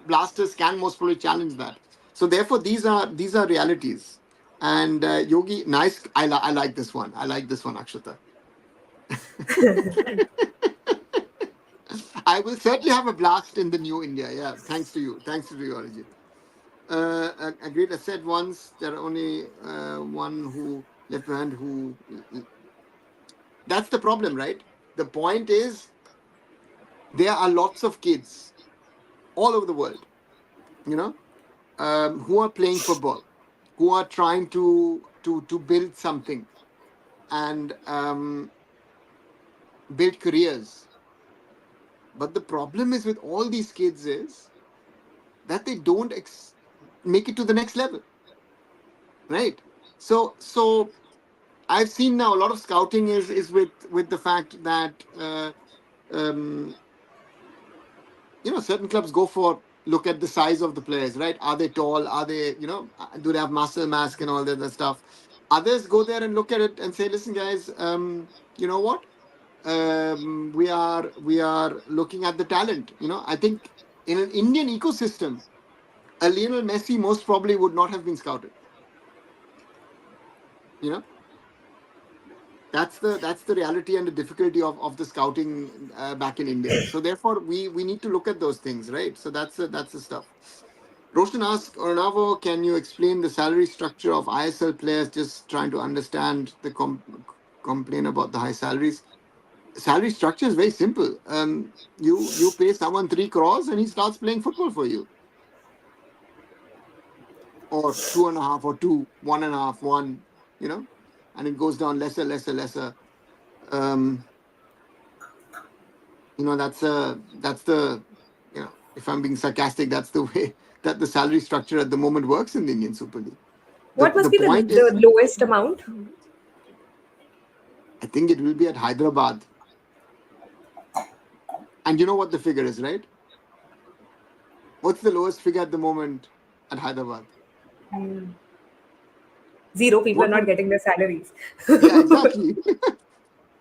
Blasters can most probably challenge that. So therefore, these are realities. And Yogi, nice. I like this one. I like this one, Akshata. I will certainly have a blast in the new India. Yeah, thanks to you. Thanks to you, Arijit. Agreed. I said once there are only one who left behind who. That's the problem, right? The point is there are lots of kids all over the world, you know, who are playing football, who are trying to build something and build careers. But the problem is with all these kids is that they don't make it to the next level, right? So I've seen now a lot of scouting is with the fact that um, certain clubs go for look at the size of the players, right? Are they tall? Are they do they have muscle mass and all that other stuff? Others go there and look at it and say, listen, guys, you know what? We are looking at the talent. I think in an Indian ecosystem, a Lionel Messi most probably would not have been scouted. You know, that's the reality and the difficulty of the scouting back in India. So therefore, we need to look at those things, right? So that's the stuff. Roshan asks, Arunava, can you explain the salary structure of ISL players? Just trying to understand the complaint about the high salaries. Salary structure is very simple. You pay someone 3 crores and he starts playing football for you, or two and a half, or two, one and a half, one. And it goes down lesser, lesser, lesser. Um, that's the if I'm being sarcastic, that's the way that the salary structure at the moment works in the Indian Super League. the what must the be point the is, lowest amount? I think it will be at Hyderabad. And you know what the figure is, right? What's the lowest figure at the moment at Hyderabad? Zero. People are What not would? getting their salaries. Yeah, exactly.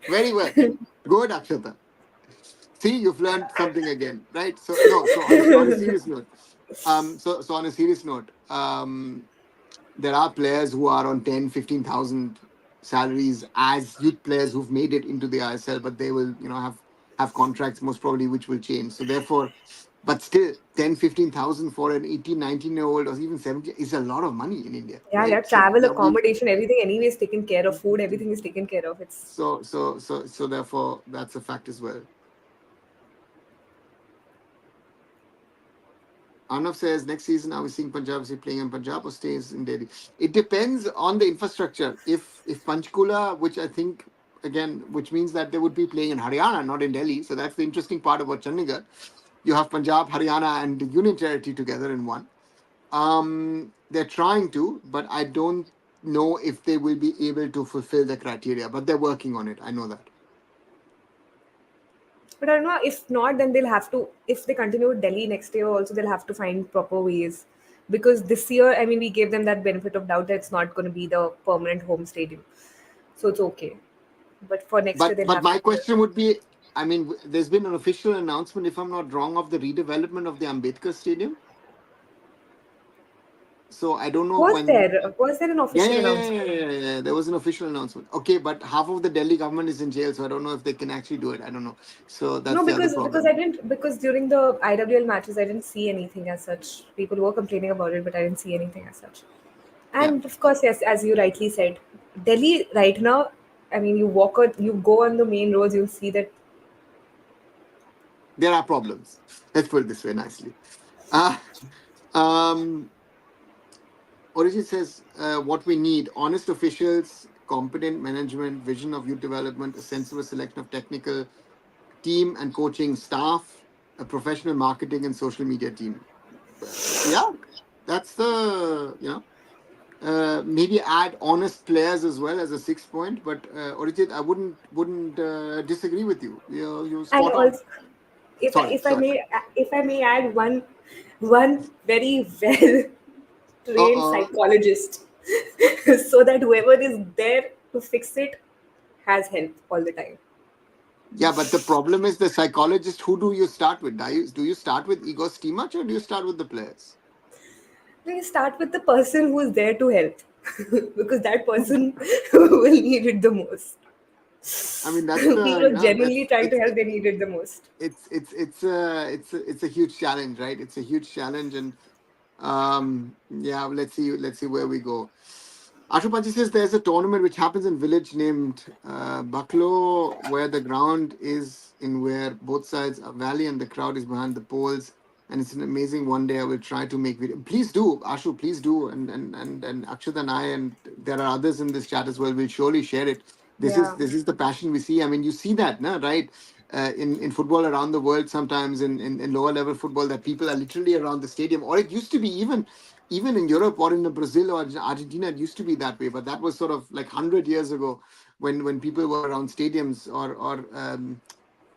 Very well. Good, Akshata. See, you've learned something again, right? So no, so on a serious note, so on a serious note, there are players who are on 10, 15,000 salaries as youth players who've made it into the ISL, but they will, have contracts most probably which will change. So therefore, but still 10, 15,000 for an 18, 19-year old or even 17 is a lot of money in India, Yeah, yeah. right? So Travel, yeah, we accommodation, everything anyway is taken care of. Food, everything is taken care of. It's so therefore that's a fact as well. Arnav says next season are we seeing Punjab FC playing in Punjab or stays in Delhi? It depends on the infrastructure. If Panchkula, which I think again, which means that they would be playing in Haryana, not in Delhi. So that's the interesting part about Chandigarh. You have Punjab, Haryana, and the Union Territory together in one. They're trying to, but I don't know if they will be able to fulfill the criteria. But they're working on it. I know that. But I don't know. If not, then they'll have to. If they continue with Delhi next year, also they'll have to find proper ways. Because this year, I mean, we gave them that benefit of doubt that it's not going to be the permanent home stadium, so it's okay. but for next year they'll But have to my do it. question would be, I mean, there's been an official announcement, if I'm not wrong, of the redevelopment of the Ambedkar Stadium. So I don't know when. Was there an Yeah, official yeah, yeah, yeah, announcement? yeah, yeah, yeah. There was an official announcement. Okay, but half of the Delhi government is in jail, so I don't know if they can actually do it. I don't know. So that's No, the other because problem. I didn't, because during the IWL matches I didn't see anything as such. People were complaining about it, but I didn't see anything as such. Yeah, And of course, yes, as you rightly said, Delhi right now. I mean, you go on the main roads, you'll see that. there are problems. Let's put it this way nicely. Uh, um, Origin says what we need: honest officials, competent management, vision of youth development, a sensible selection of technical team and coaching staff, a professional marketing and social media team. Yeah, that's the maybe add honest players as well as a 6 point. But Orijit, I wouldn't disagree with you. You And spot on. also, if I, Sorry, if I sorry. may if I may add one very well trained Uh, psychologist, so that whoever is there to fix it has help all the time. yeah, but the problem is the psychologist. Who do you start with? Do you start with Igor Stimac or do you start with the players? We start with the person who is there to help, because that person will need it the most. I mean, that's People the are genuinely trying to it's help; they need it the most. it's a huge challenge, right? It's a huge challenge, and yeah, let's see where we go. Ashupanchi says there's a tournament which happens in village named Baklo, where the ground is in where both sides are valley and the crowd is behind the poles. And it's an amazing one day. I will try to make video. Please do, Ashu, please do. And Akshat and I, and there are others in this chat as well, will surely share it. This is Yeah, this is the passion we see. I mean, you see that, no, right? In football around the world, sometimes in lower level football, that people are literally around the stadium, or it used to be even in Europe or in Brazil or Argentina, it used to be that way. But that was sort of like 100 years ago when people were around stadiums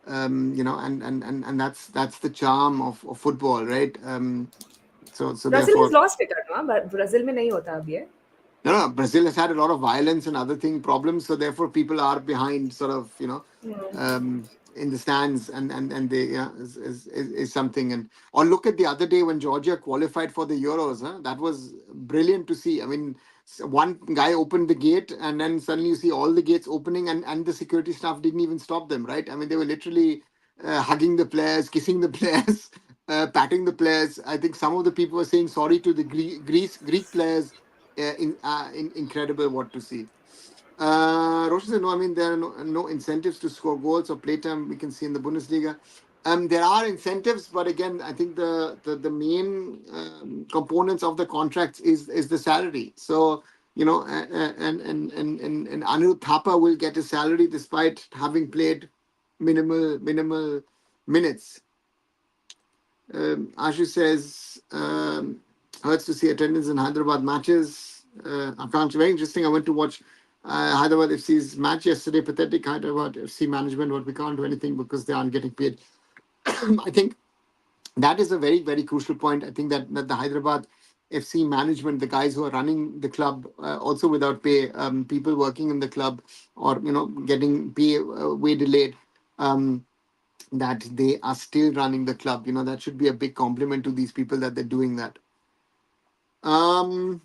and that's the charm of football, right? So Brazil has therefore, lost it, ना? But Brazil में नहीं होता अभी है. no, no, Brazil has had a lot of violence and other thing problems, so therefore people are behind, sort of, in the stands, and they, yeah, is something. And or look at the other day when Georgia qualified for the Euros, huh? That was brilliant to see. I mean, one guy opened the gate, and then suddenly you see all the gates opening, and the security staff didn't even stop them, right? I mean, they were literally hugging the players, kissing the players, patting the players. I think some of the people were saying sorry to the Greek players. Incredible what to see. Roshan said, no, I mean, there are no incentives to score goals or playtime we can see in the Bundesliga. There are incentives, but again, I think the main components of the contracts is the salary. So, and Anirudh Thapa will get his salary despite having played minimal minutes. Ashu says, hurts to see attendance in Hyderabad matches. Very interesting. I went to watch Hyderabad FC's match yesterday. Pathetic Hyderabad FC management, but we can't do anything because they aren't getting paid. I think that is a very, very crucial point. I think that the Hyderabad FC management, the guys who are running the club, also without pay, people working in the club, or getting pay way delayed. That they are still running the club. That should be a big compliment to these people that they're doing that. Um,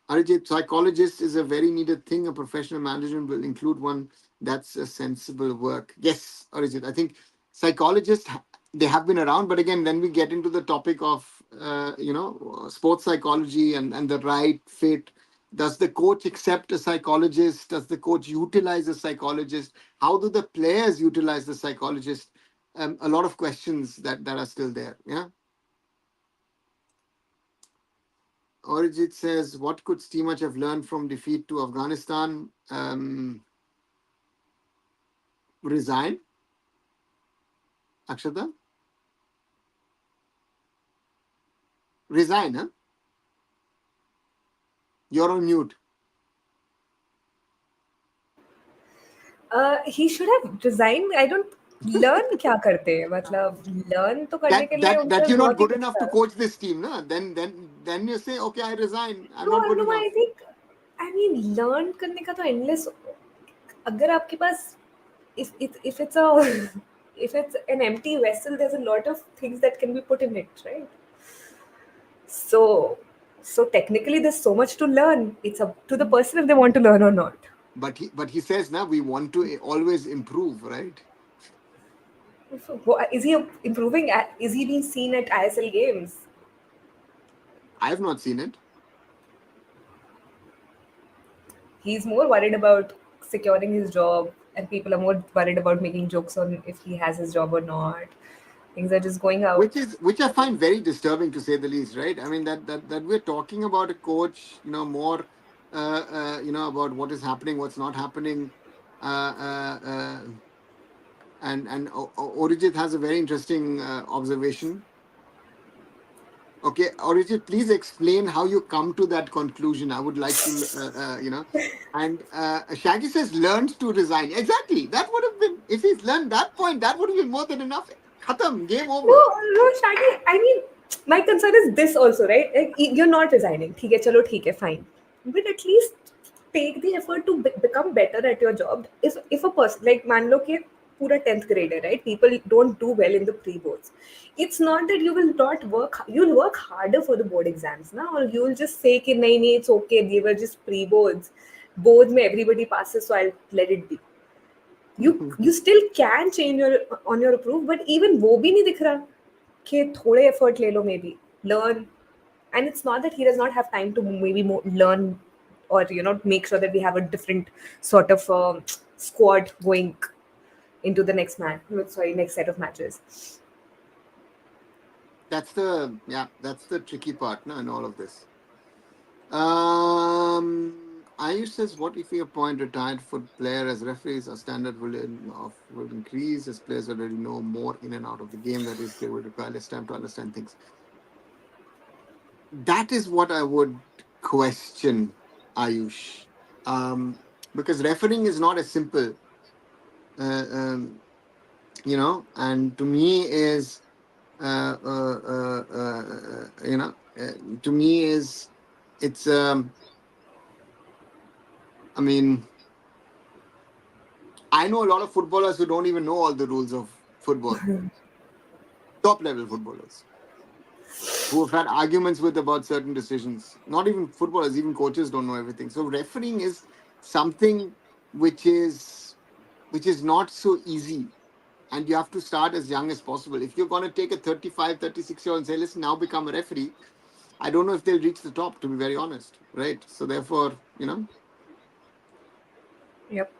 Arijit, psychologist is a very needed thing. A professional management will include one. That's a sensible work. Yes, Arijit. I think psychologists, they have been around, but again, then we get into the topic of sports psychology and the right fit. Does the coach accept a psychologist? Does the coach utilize a psychologist? How do the players utilize the psychologist? A lot of questions that are still there. Yeah. Orijit says, what could Steamach have learned from defeat to Afghanistan? Resign. Akshata? Resign, huh? You're on mute. He should have resigned. I don't learn क्या करते हैं, मतलब learn तो करने That के लिए that उनके that pass you're not बहुत ही good कुछ enough to था. coach this team, no? Then you say, okay, I resign. I'm No, not good no, enough. I think, I mean, learn करने का तो endless अगर आपके पास if it's a if it's an empty vessel, there's a lot of things that can be put in it, right? So technically there's so much to learn. It's up to the person if they want to learn or not. But he says now we want to always improve, right? So, is he improving? Is he being seen at ISL games? I have not seen it. He's more worried about securing his job, and people are more worried about making jokes on if he has his job or not. Things are just going out. Which I find very disturbing, to say the least, right? I mean that we're talking about a coach, more, about what is happening, what's not happening, and Orijit has a very interesting observation. Okay, Orijit, please explain how you come to that conclusion. I would like to, And Shaggy says learned to resign. Exactly, that would have been, if he's learned that point, that would have been more than enough. Khatam, game over. No, Shaggy. I mean, my concern is this also, right? Like, you're not resigning. ठीक है, चलो ठीक है, fine. But at least take the effort to become better at your job. If a person, like, मान लो कि पूरा 10th grader, right? People don't do well in the pre-boards. It's not that you will not work. You'll work harder for the board exams, ना? Or you'll just say कि नहीं, it's okay. They were just pre-boards. Boards में everybody passes, so I'll let it be. You still can change on your approve, but even वो भी नहीं दिख रहा कि थोड़े effort ले लो, maybe learn. And it's not that he does not have time to maybe learn or make sure that we have a different sort of squad going into the next set of matches. That's the tricky part, no, in all of this. Ayush says, what if we appoint retired foot player as referees? Our standard will increase as players already know more in and out of the game. That is, they would require less time to understand things. That is what I would question, Ayush. Because refereeing is not as simple, and to me is, to me is, it's, I mean, I know a lot of footballers who don't even know all the rules of football. Top level footballers who have had arguments with about certain decisions. Not even footballers, even coaches don't know everything. So refereeing is something which is not so easy. And you have to start as young as possible. If you're going to take a 35, 36-year-old and say, listen, now become a referee, I don't know if they'll reach the top, to be very honest. Right? So therefore, Yep.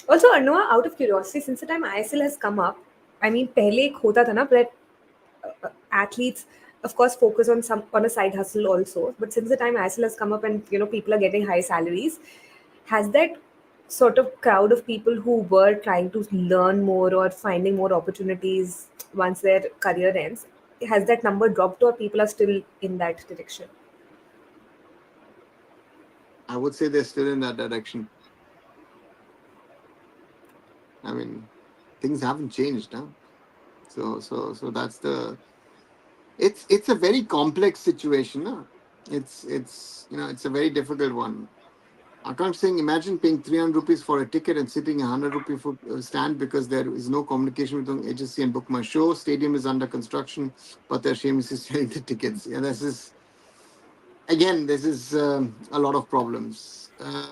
Also, Arunava, out of curiosity, since the time ISL has come up, I mean, पहले एक होता था ना, that athletes, of course, focus on a side hustle also. But since the time ISL has come up and people are getting high salaries, has that sort of crowd of people who were trying to learn more or finding more opportunities once their career ends, has that number dropped or people are still in that direction? I would say they're still in that direction. I mean, things haven't changed, huh? So that's the. It's a very complex situation, huh? It's it's a very difficult one. I can't saying imagine paying 300 rupees for a ticket and sitting a 100 rupee foot stand because there is no communication with the agency and book my show. Stadium is under construction, but they're shamelessly selling the tickets. Yeah, this is a lot of problems.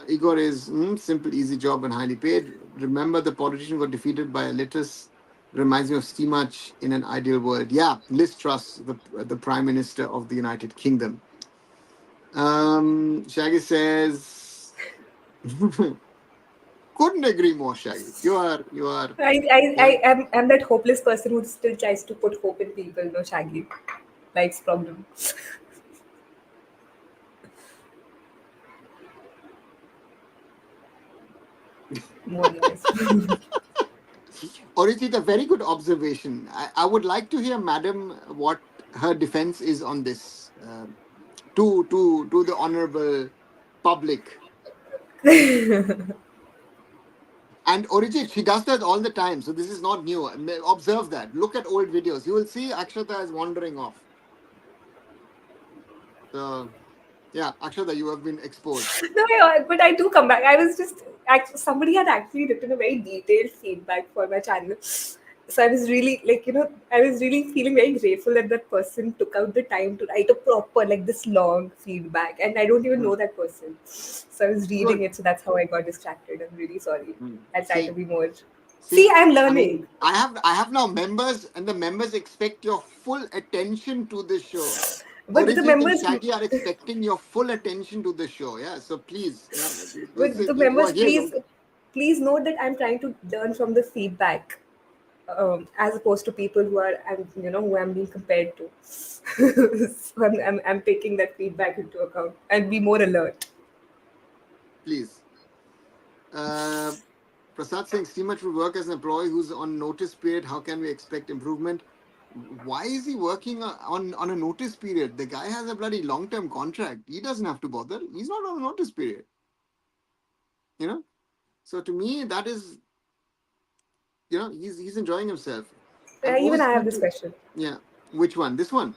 Igor is simple, easy job and highly paid. Remember, the politician got defeated by a lettuce. Reminds me of Steamach in an ideal world. Yeah, Liz Truss, the Prime Minister of the United Kingdom. Shaggy says, couldn't agree more, Shaggy. You are. I am that hopeless person who still tries to put hope in people. No, Shaggy, life's problem. More yes. Orijit, a very good observation. I would like to hear, Madam, what her defense is on this to the honorable public. And Orijit, she does that all the time, so this is not new. Observe that. Look at old videos. You will see Akshata is wandering off. So Yeah, Akshada, you have been exposed. No, but I do come back. I was just somebody had actually written a very detailed feedback for my channel, so I was really I was really feeling very grateful that that person took out the time to write a proper this long feedback, and I don't even Hmm. know that person, so I was reading Good. it. So that's how I got distracted. I'm really sorry. Hmm. I'll try to See, be more. See, see, I'm I mean, learning. I have now members, and the members expect your full attention to the show. But the Orijit and members, Shaggy are expecting your full attention to the show. Yeah, so please, but the you are members, here. You please note that I'm trying to learn from the feedback, as opposed to people who I'm being compared to. So I'm taking that feedback into account and be more alert. please. Uh, Prasad saying Steamer will work as an employee who's on notice period. How can we expect improvement? Why is he working on a notice period? The guy has a bloody long term contract. He doesn't have to bother. He's not on a notice period. You know. So to me, that is, he's enjoying himself. I'm Even always I have keen this to. question. Yeah. Which one? This one.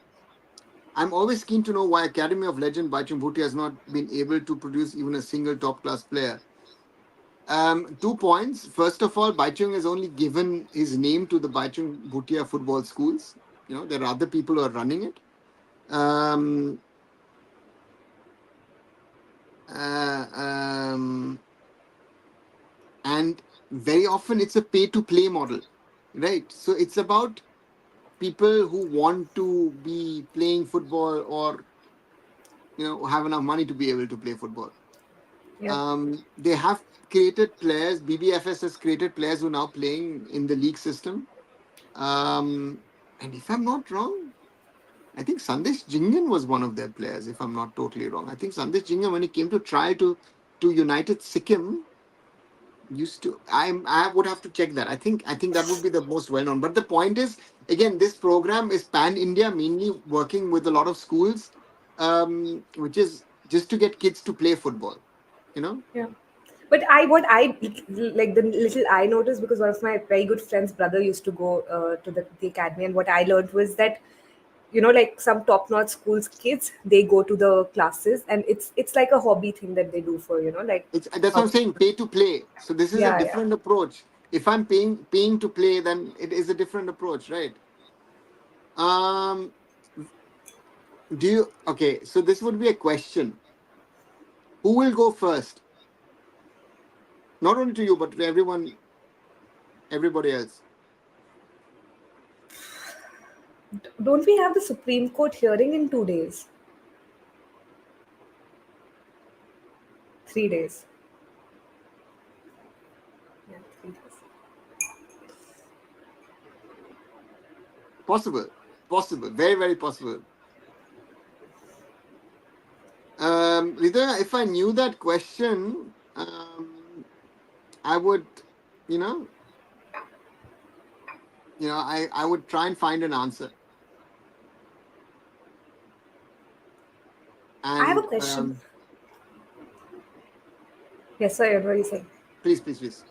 I'm always keen to know why Academy of Legend Baichung Bhutia has not been able to produce even a single top class player. 2 points. First of all, Baichung has only given his name to the Baichung Bhutia football schools. There are other people who are running it. Um, uh, um, and very often it's a pay to play model, right? So it's about people who want to be playing football, or have enough money to be able to play football. Yeah. They have created players. BBFS has created players who are now playing in the league system. And if I'm not wrong, I think Sandesh Jingan was one of their players. If I'm not totally wrong, I think Sandesh Jingan, when he came to try to United Sikkim, used to. I would have to check that. I think that would be the most well known. But the point is, again, this program is pan India, mainly working with a lot of schools, which is just to get kids to play football. You know. Yeah. But the little I noticed, because one of my very good friend's brother used to go to the academy, and what I learned was that some top-notch schools kids, they go to the classes, and it's like a hobby thing that they do for That's what how. I'm saying. Pay to play. So this is a Yeah, yeah. different approach. If I'm paying to play, then it is a different approach, right? Um, do you okay? So this would be a question. Who will go first? Not only to you, but to everybody else. Don't we have the Supreme Court hearing in 2 days? 3 days. Yeah, 3 days. Possible, very very possible. Rita, if I knew that question, I would, you know, I would try and find an answer. I have a And question. Yes, sorry, what are you saying? please, please, please.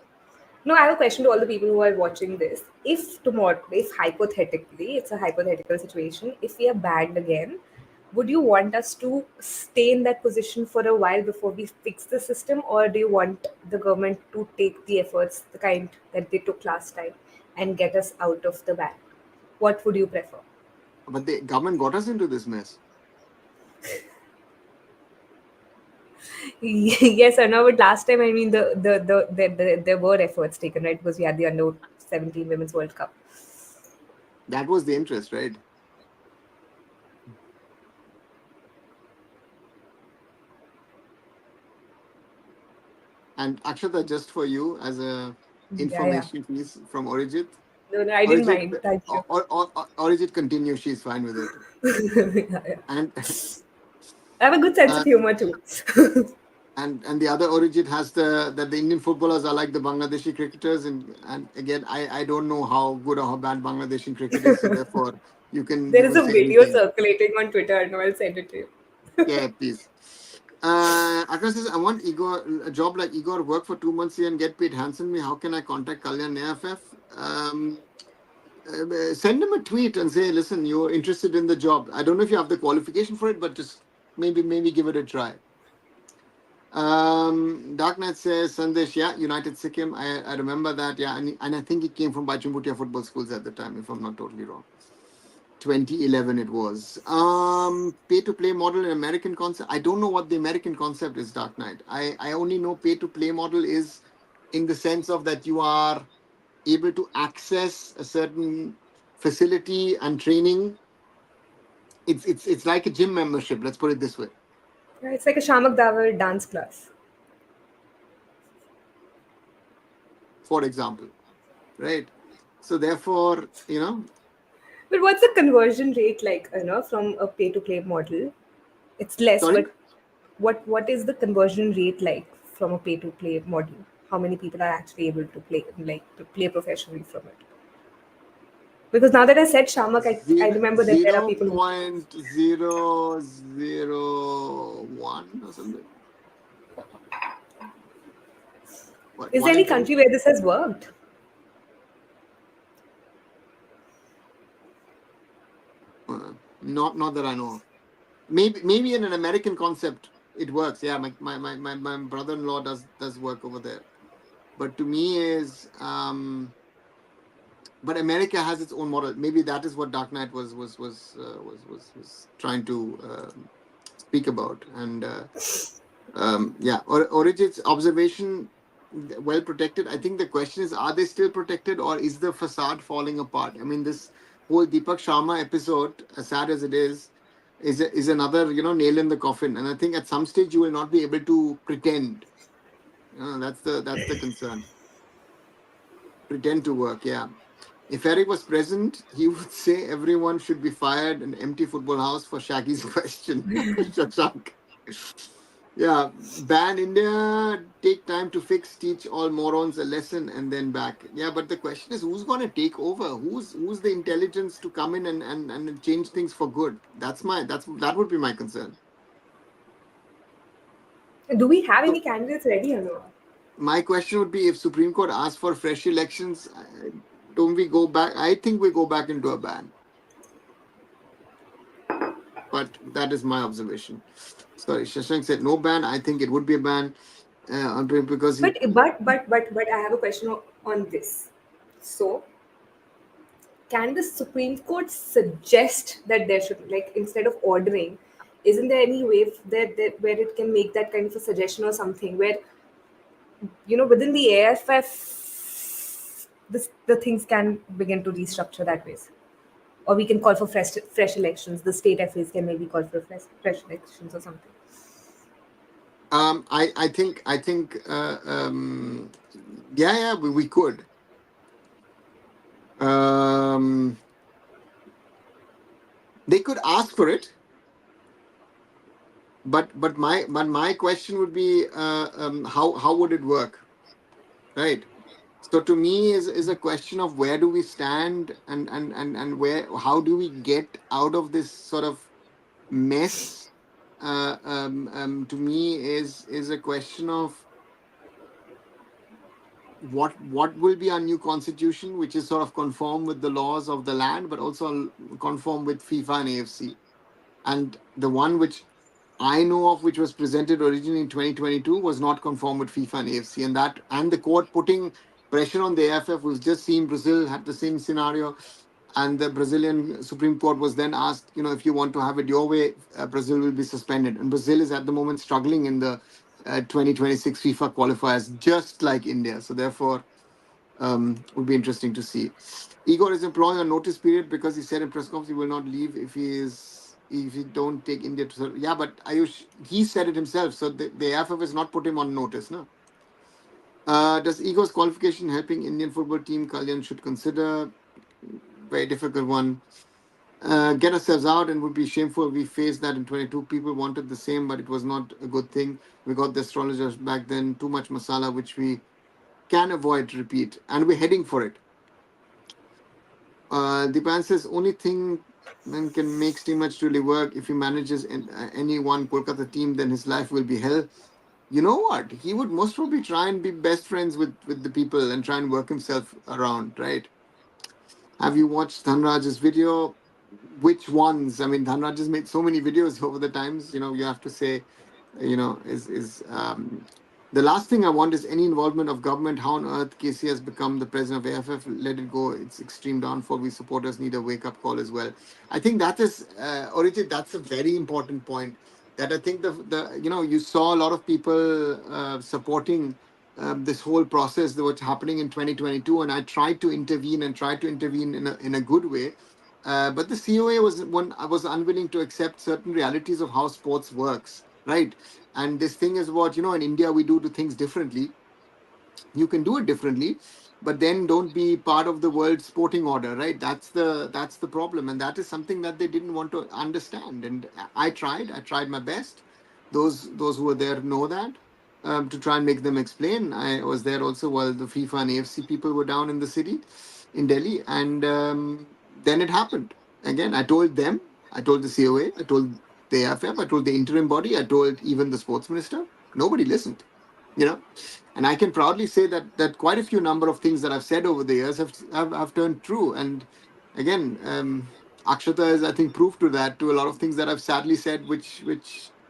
No, I have a question to all the people who are watching this. If tomorrow, if hypothetically, it's a hypothetical situation, if we are banned again, would you want us to stay in that position for a while before we fix the system, or do you want the government to take the efforts, the kind that they took last time, and get us out of the ban? What would you prefer? But the government got us into this mess. Yes, I know, but last time, I mean, there were efforts taken, right? Because we had the under 17 Women's World Cup. That was the interest, right? And Akshata, just for you as a Yeah, yeah. information piece from Orijit. No, no, I didn't Orijit, mind. Thank you. Orijit continue. She's fine with it. Yeah, yeah. And I have a good sense uh, of humor too. and the other Orijit has that the Indian footballers are like the Bangladeshi cricketers, and again, I don't know how good or how bad Bangladeshi cricket is, so therefore There you is can a say video anything. circulating on Twitter. No, I'll send it to you. Yeah, please. Akash says, I want Igor a job like Igor, work for 2 months here and get paid handsomely. How can I contact Kalyan AIFF? Send him a tweet and say, listen, you're interested in the job. I don't know if you have the qualification for it, but just maybe give it a try. Dark Knight says, Sandesh, yeah, United Sikkim. I remember that, yeah, and I think it came from Bachumbutia football schools at the time, if I'm not totally wrong. 2011 it was. Pay to play model in American concept. I don't know what the American concept is, Dark Knight. I only know pay to play model is in the sense of that you are able to access a certain facility and training. It's like a gym membership, let's put it this way, Yeah, it's like a Shamak Davar dance class. for example, right? So therefore, But what's the conversion rate like, from a pay to play model? It's less, sorry. but what is the conversion rate like from a pay to play model? How many people are actually able to play professionally from it? Because now that I said Shamak, I remember that there are Zero people who. point 0.001 or something. What, Is there one in any 10? country where this has worked? Not that I know of. Maybe in an American concept it works. Yeah, my brother-in-law does work over there. But to me is but America has its own model. Maybe that is what Dark Knight was trying to speak about. And yeah, Origins observation, well protected. I think the question is, are they still protected, or is the facade falling apart? I mean, this whole Deepak Sharma episode, as sad as it is another nail in the coffin. And I think at some stage you will not be able to pretend. That's the concern. Pretend to work, yeah. If Eric was present, he would say everyone should be fired and empty football house for Shaggy's question. Shashank. Yeah, ban India, take time to fix, teach all morons a lesson, and then back. Yeah, but the question is, who's going to take over? Who's the intelligence to come in and change things for good? That would be my concern. Do we have any So candidates ready or no? my question would be, if Supreme Court asks for fresh elections, don't we go back? I think we go back into a ban. But that is my observation. Sorry, Shashank said no ban. I think it would be a ban because he. But I have a question on this. So, can the Supreme Court suggest that there should, like, instead of ordering, isn't there any way that where it can make that kind of a suggestion or something where, within the AIFF, the things can begin to restructure that way? Or we can call for fresh elections. The state FAs can maybe call for fresh elections or something. I think yeah, we could. They could ask for it, but my question would be, how would it work, right? So to me is a question of where do we stand, and how do we get out of this sort of mess. To me is a question of what will be our new constitution, which is sort of conform with the laws of the land, but also conform with FIFA and AFC. And the one which I know of, which was presented originally in 2022, was not conform with FIFA and AFC, and the court putting pressure on the AFF. We've just seen Brazil had the same scenario, and the Brazilian Supreme Court was then asked, if you want to have it your way, Brazil will be suspended. And Brazil is at the moment struggling in the 2026 FIFA qualifiers, just like India. So therefore, would be interesting to see. Igor is employing a notice period because he said in press conference he will not leave if he don't take India to serve. Yeah, but Ayush, he said it himself. So the AFF has not put him on notice, no? Does Igor's qualification helping Indian football team? Kalyan should consider. Very difficult one. Get ourselves out, and would be shameful. We faced that in 22. People wanted the same, but it was not a good thing. We got the astrologers back then. Too much masala, which we can avoid repeat, and we're heading for it. Dipan says only thing man can make Steve Match really work if he manages any one Kolkata team, then his life will be hell. You know what? He would most probably try and be best friends with the people and try and work himself around, right? Have you watched Dhanraj's video? which ones? I mean, Dhanraj has made so many videos over the times. You have to say, is the last thing I want is any involvement of government. How on earth KC has become the president of AFF? Let it go. It's extreme downfall. We supporters need a wake up call as well. I think that is, Orijit, that's a very important point. That I think the you saw a lot of people supporting this whole process that was happening in 2022, and I tried to intervene and tried to intervene in a good way. But the COA was one. I was unwilling to accept certain realities of how sports works, right? And this thing is what in India we do things differently. You can do it differently, but then don't be part of the world sporting order, right? That's the problem, and that is something that they didn't want to understand. And I tried my best. Those who were there know that, to try and make them explain. I was there also while the FIFA and AFC people were down in the city in Delhi, and then it happened again. I told them, I told the COA, I told the AFF, I told the interim body, I told even the sports minister. Nobody listened, you know and I can proudly say that quite a few number of things that I've said over the years have turned true. And again, Akshata is, I think, proof to that, to a lot of things that I've sadly said, which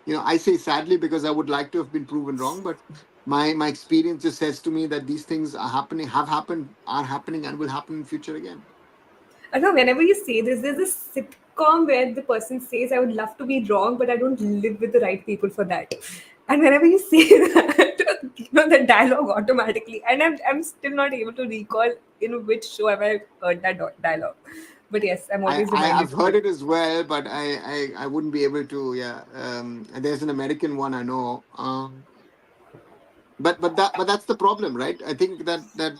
I say sadly because I would like to have been proven wrong, but my experience just says to me that these things are happening, have happened, are happening, and will happen in future again. I know whenever you say this, there's this sitcom where the person says, I would love to be wrong, but I don't live with the right people for that. And whenever you say that, the dialogue automatically, and I'm still not able to recall in which show have I heard that dialogue. But yes, I'm I, always I reminded I've of heard it. it as well, but I wouldn't be able to. Yeah, and there's an American one I know. But that's the problem, right? I think that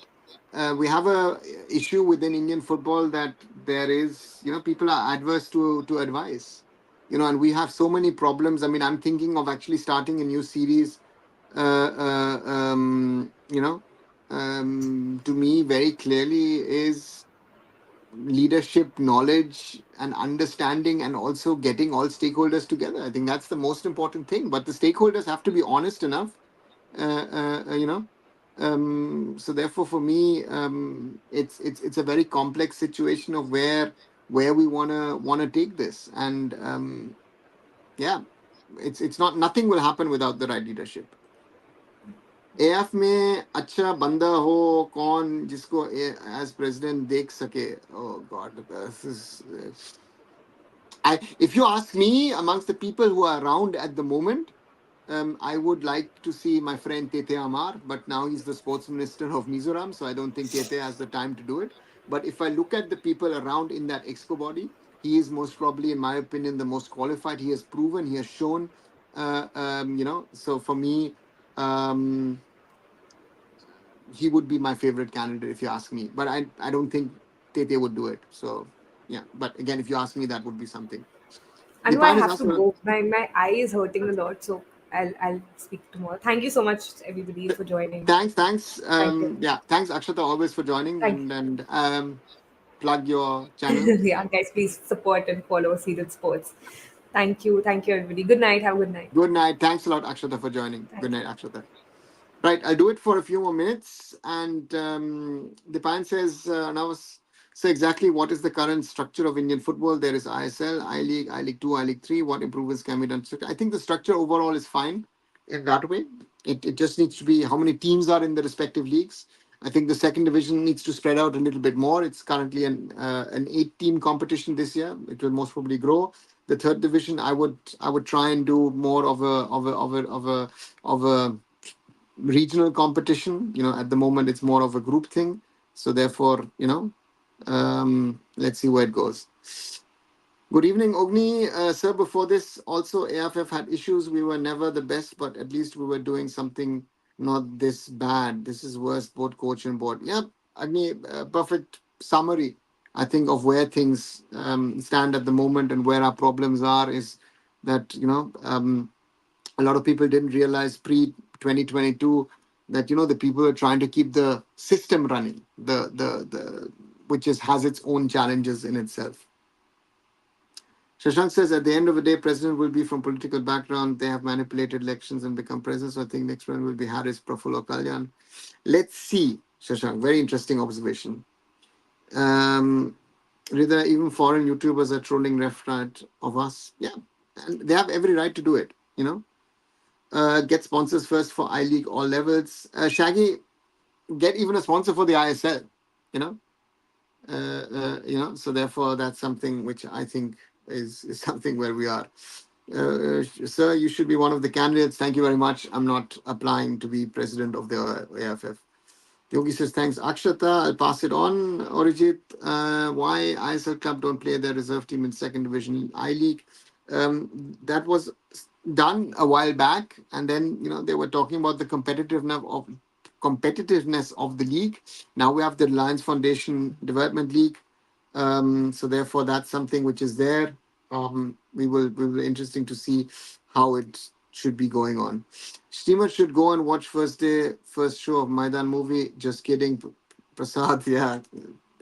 we have a issue within Indian football, that there is, people are adverse to advice, and we have so many problems. I mean, I'm thinking of actually starting a new series. To me, very clearly is leadership, knowledge, and understanding, and also getting all stakeholders together. I think that's the most important thing. But the stakeholders have to be honest enough, uh, uh, uh, you know so therefore for me, it's a very complex situation of where we want to take this. And yeah, it's not, nothing will happen without the right leadership. AF में अच्छा बंदा हो, कौन जिसको as president देख सके. Oh god, this is, if you ask me, amongst the people who are around at the moment, I would like to see my friend Tete Amar, but now he's the sports minister of Mizoram, so I don't think Tete has the time to do it. But if I look at the people around in that exco body, he is most probably, in my opinion, the most qualified. He has proven, he has shown, So for me, um, he would be my favorite candidate if you ask me. But I don't think Tete would do it. So yeah. But again, if you ask me, that would be something. I know I Dipan is have to also. go. My eye is hurting a lot, so I'll speak tomorrow. Thank you so much, everybody, for joining. Thanks. Thank you. Yeah, thanks Akshata always for joining, Thank and plug your channel. you. Yeah, guys, please support and follow Seeded Sports. Thank you. Thank you, everybody. Good night. Have a good night. Good night. Thanks a lot, Akshata, for joining. Good Thank night, you. Akshata. Right, I'll do it for a few more minutes. And Dipan says, now, so exactly what is the current structure of Indian football? There is ISL, I League, I League 2, I League 3. What improvements can be done? So I think the structure overall is fine in that way. It just needs to be how many teams are in the respective leagues. I think the second division needs to spread out a little bit more. It's currently an 8-team competition this year. It will most probably grow. The third division, I would try and do more of a regional competition. At the moment, it's more of a group thing. So therefore, let's see where it goes. Good evening, Ogni. Sir, before this, also AFF had issues. We were never the best, but at least we were doing something not this bad. This is worse, both coach and board. Yeah, Agni, perfect summary, I think, of where things stand at the moment and where our problems are, is that, a lot of people didn't realize pre 2022 that, the people are trying to keep the system running, the which has its own challenges in itself. Shashank says, at the end of the day, president will be from political background. They have manipulated elections and become president. So I think next one will be Harris, Prafulla, Kalyan. Let's see, Shashank. Very interesting observation. Um, Rida, even foreign YouTubers are trolling left right of us. Yeah, and they have every right to do it. Get sponsors first for I League all levels. Shaggy, get even a sponsor for the ISL. You know, So therefore, that's something which I think is something where we are. Sir, you should be one of the candidates. Thank you very much. I'm not applying to be president of the AIFF. Yogi says, thanks, Akshata. I'll pass it on. Orijit, why ISL club don't play their reserve team in second division I League? That was done a while back, and then they were talking about the competitiveness of the league. Now we have the Reliance Foundation Development League, so therefore that's something which is there. We will interesting to see how it should be going on. Steamer should go and watch first show of Maidan movie. Just kidding, Prasad. Yeah,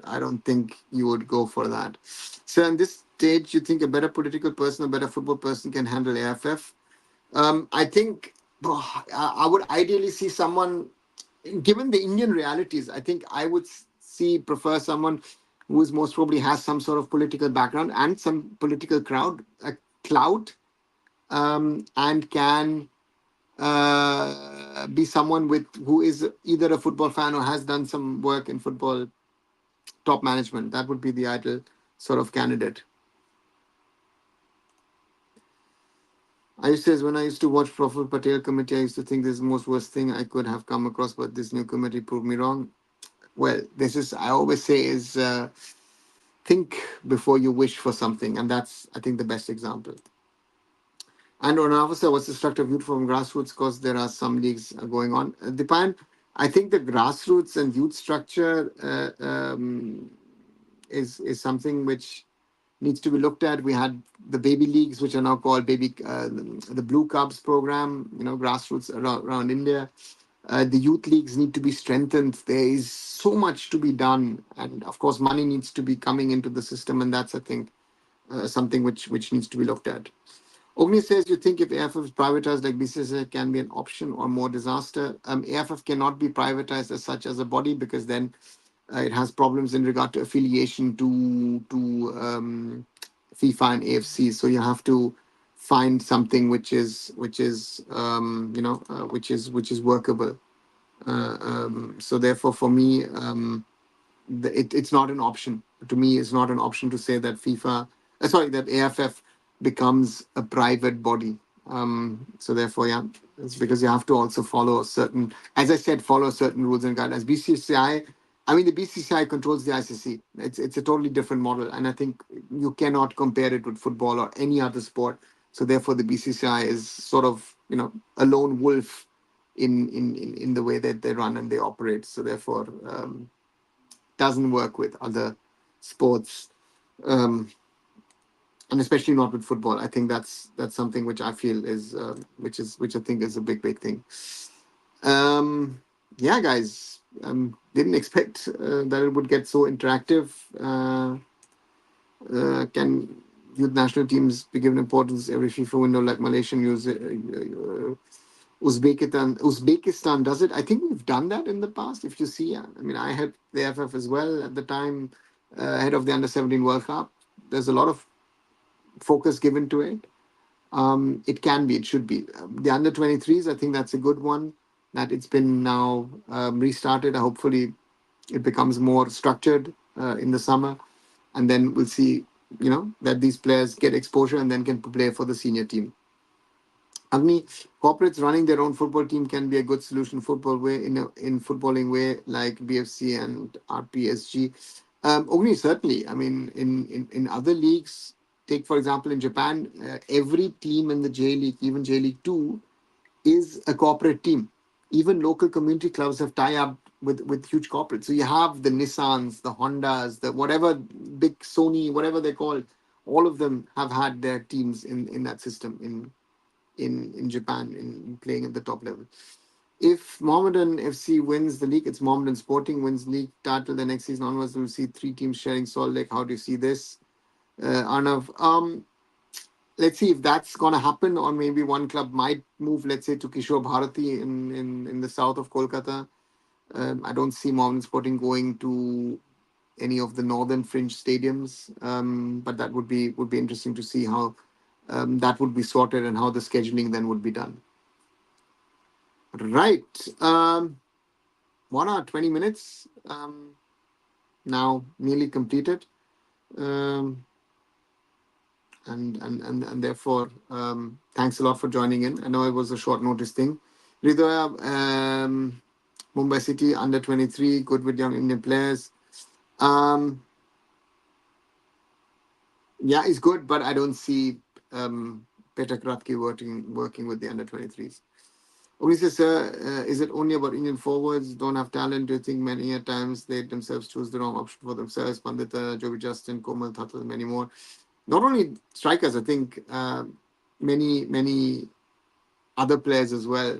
I don't think you would go for that. So in this stage, you think a better political person, a better football person can handle AFF? I think I would ideally see someone, given the Indian realities, I think I would prefer someone who is most probably has some sort of political background and some political clout, and can be someone who is either a football fan or has done some work in football top management. That would be the ideal sort of candidate. When I used to watch Profit Patel committee, I used to think this is the most worst thing I could have come across, but this new committee proved me wrong. Well, I always say is think before you wish for something, and that's, I think, the best example. And on officer, what's the structure of youth from grassroots? Because there are some leagues going on. Dipan, I think the grassroots and youth structure is something which needs to be looked at. We had the baby leagues, which are now called the Blue Cubs program. Grassroots around India. The youth leagues need to be strengthened. There is so much to be done, and of course, money needs to be coming into the system, and that's, I think, something which needs to be looked at. Ogni says, you think if AFF is privatized like BCCI can be an option or more disaster? AFF cannot be privatized as such as a body, because then it has problems in regard to affiliation to FIFA and AFC. So you have to find something which is workable. So therefore, for me, it's not an option. To me, it's not an option to say that that AFF becomes a private body. So therefore, yeah, it's because you have to also follow as I said, follow certain rules and guidelines. The BCCI controls the ICC. It's a totally different model, and I think you cannot compare it with football or any other sport. So therefore, the BCCI is sort of a lone wolf in the way that they run and they operate. So therefore, doesn't work with other sports, and especially not with football. I think that's something which I feel is which I think is a big thing. Yeah, guys, didn't expect that it would get so interactive. Can youth national teams be given importance every FIFA window like Malaysian use Uzbekistan does it? I think we've done that in the past. If you see, I had the FF as well at the time, ahead of the Under-17 World Cup. There's a lot of focus given to it. It should be. The Under-23s, I think that's a good one, that it's been now restarted. Hopefully it becomes more structured in the summer, and then we'll see, that these players get exposure and then can play for the senior team. Agni, corporates running their own football team can be a good solution in footballing way like BFC and RPSG. Agni, certainly. In other leagues, take for example in Japan, every team in the J League, even J League 2, is a corporate team. Even local community clubs have tie up with huge corporates. So you have the Nissans, the Hondas, the whatever big Sony, whatever they're called, all of them have had their teams in that system in Japan, in playing at the top level. If Mohammedan FC wins the league, it's Mohammedan Sporting wins league title the next season onwards. We'll see 3 teams sharing Salt Lake. How do you see this, Arnav? Let's see if that's going to happen, or maybe one club might move, let's say, to Kishore Bharati in the south of Kolkata. I don't see Mohammedan Sporting going to any of the northern fringe stadiums. But that would be interesting to see how that would be sorted and how the scheduling then would be done. Right. 1 hour 20 minutes now nearly completed. Um, and therefore, thanks a lot for joining in. I know it was a short notice thing. Hridaya, Mumbai City under 23, good with young Indian players. Um, yeah, it's good, but I don't see Peter Kratky working with the under 23s. Obviously, sir, is it only about Indian forwards? Don't have talent? Do you think many a times they themselves choose the wrong option for themselves? Pandita, Jovi Justin, Komal, Thatal, many more. Not only strikers, I think many other players as well.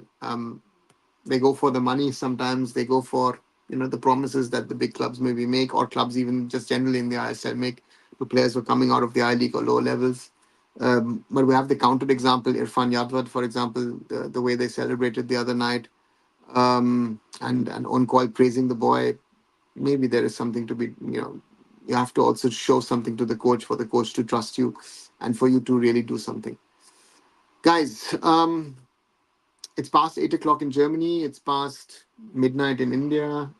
They go for the money sometimes. They go for the promises that the big clubs maybe make, or clubs even just generally in the ISL make to players who are coming out of the I League or lower levels. But we have the counter example, Irfan Yadwad, for example, the way they celebrated the other night, and on call praising the boy. Maybe there is something to be, you have to also show something to the coach for the coach to trust you and for you to really do something. Guys, it's past 8 o'clock in Germany. It's past midnight in India.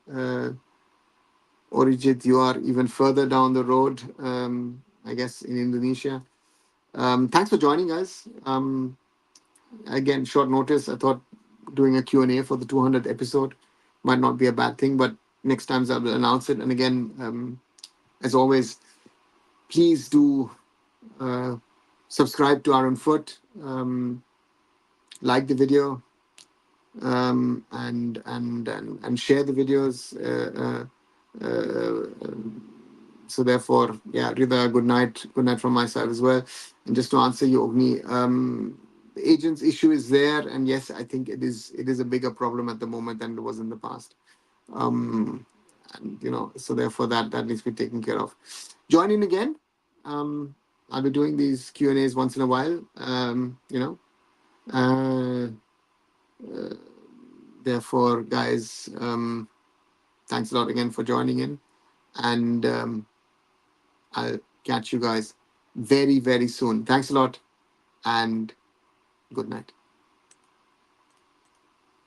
Orijit, you are even further down the road, I guess, in Indonesia. Thanks for joining us. Again, short notice. I thought doing a Q&A for the 200th episode might not be a bad thing, but next time I will announce it. And again, as always, please do subscribe to Arunfoot, like the video, and share the videos. So therefore, yeah, Rida, good night from my side as well. And just to answer you, Ogni, the agents issue is there, and yes, I think it is a bigger problem at the moment than it was in the past. And so therefore that needs to be taken care of. Join in again. I'll be doing these Q&As once in a while. Uh, Therefore, guys, thanks a lot again for joining in, and I'll catch you guys very, very soon. Thanks a lot, and good night.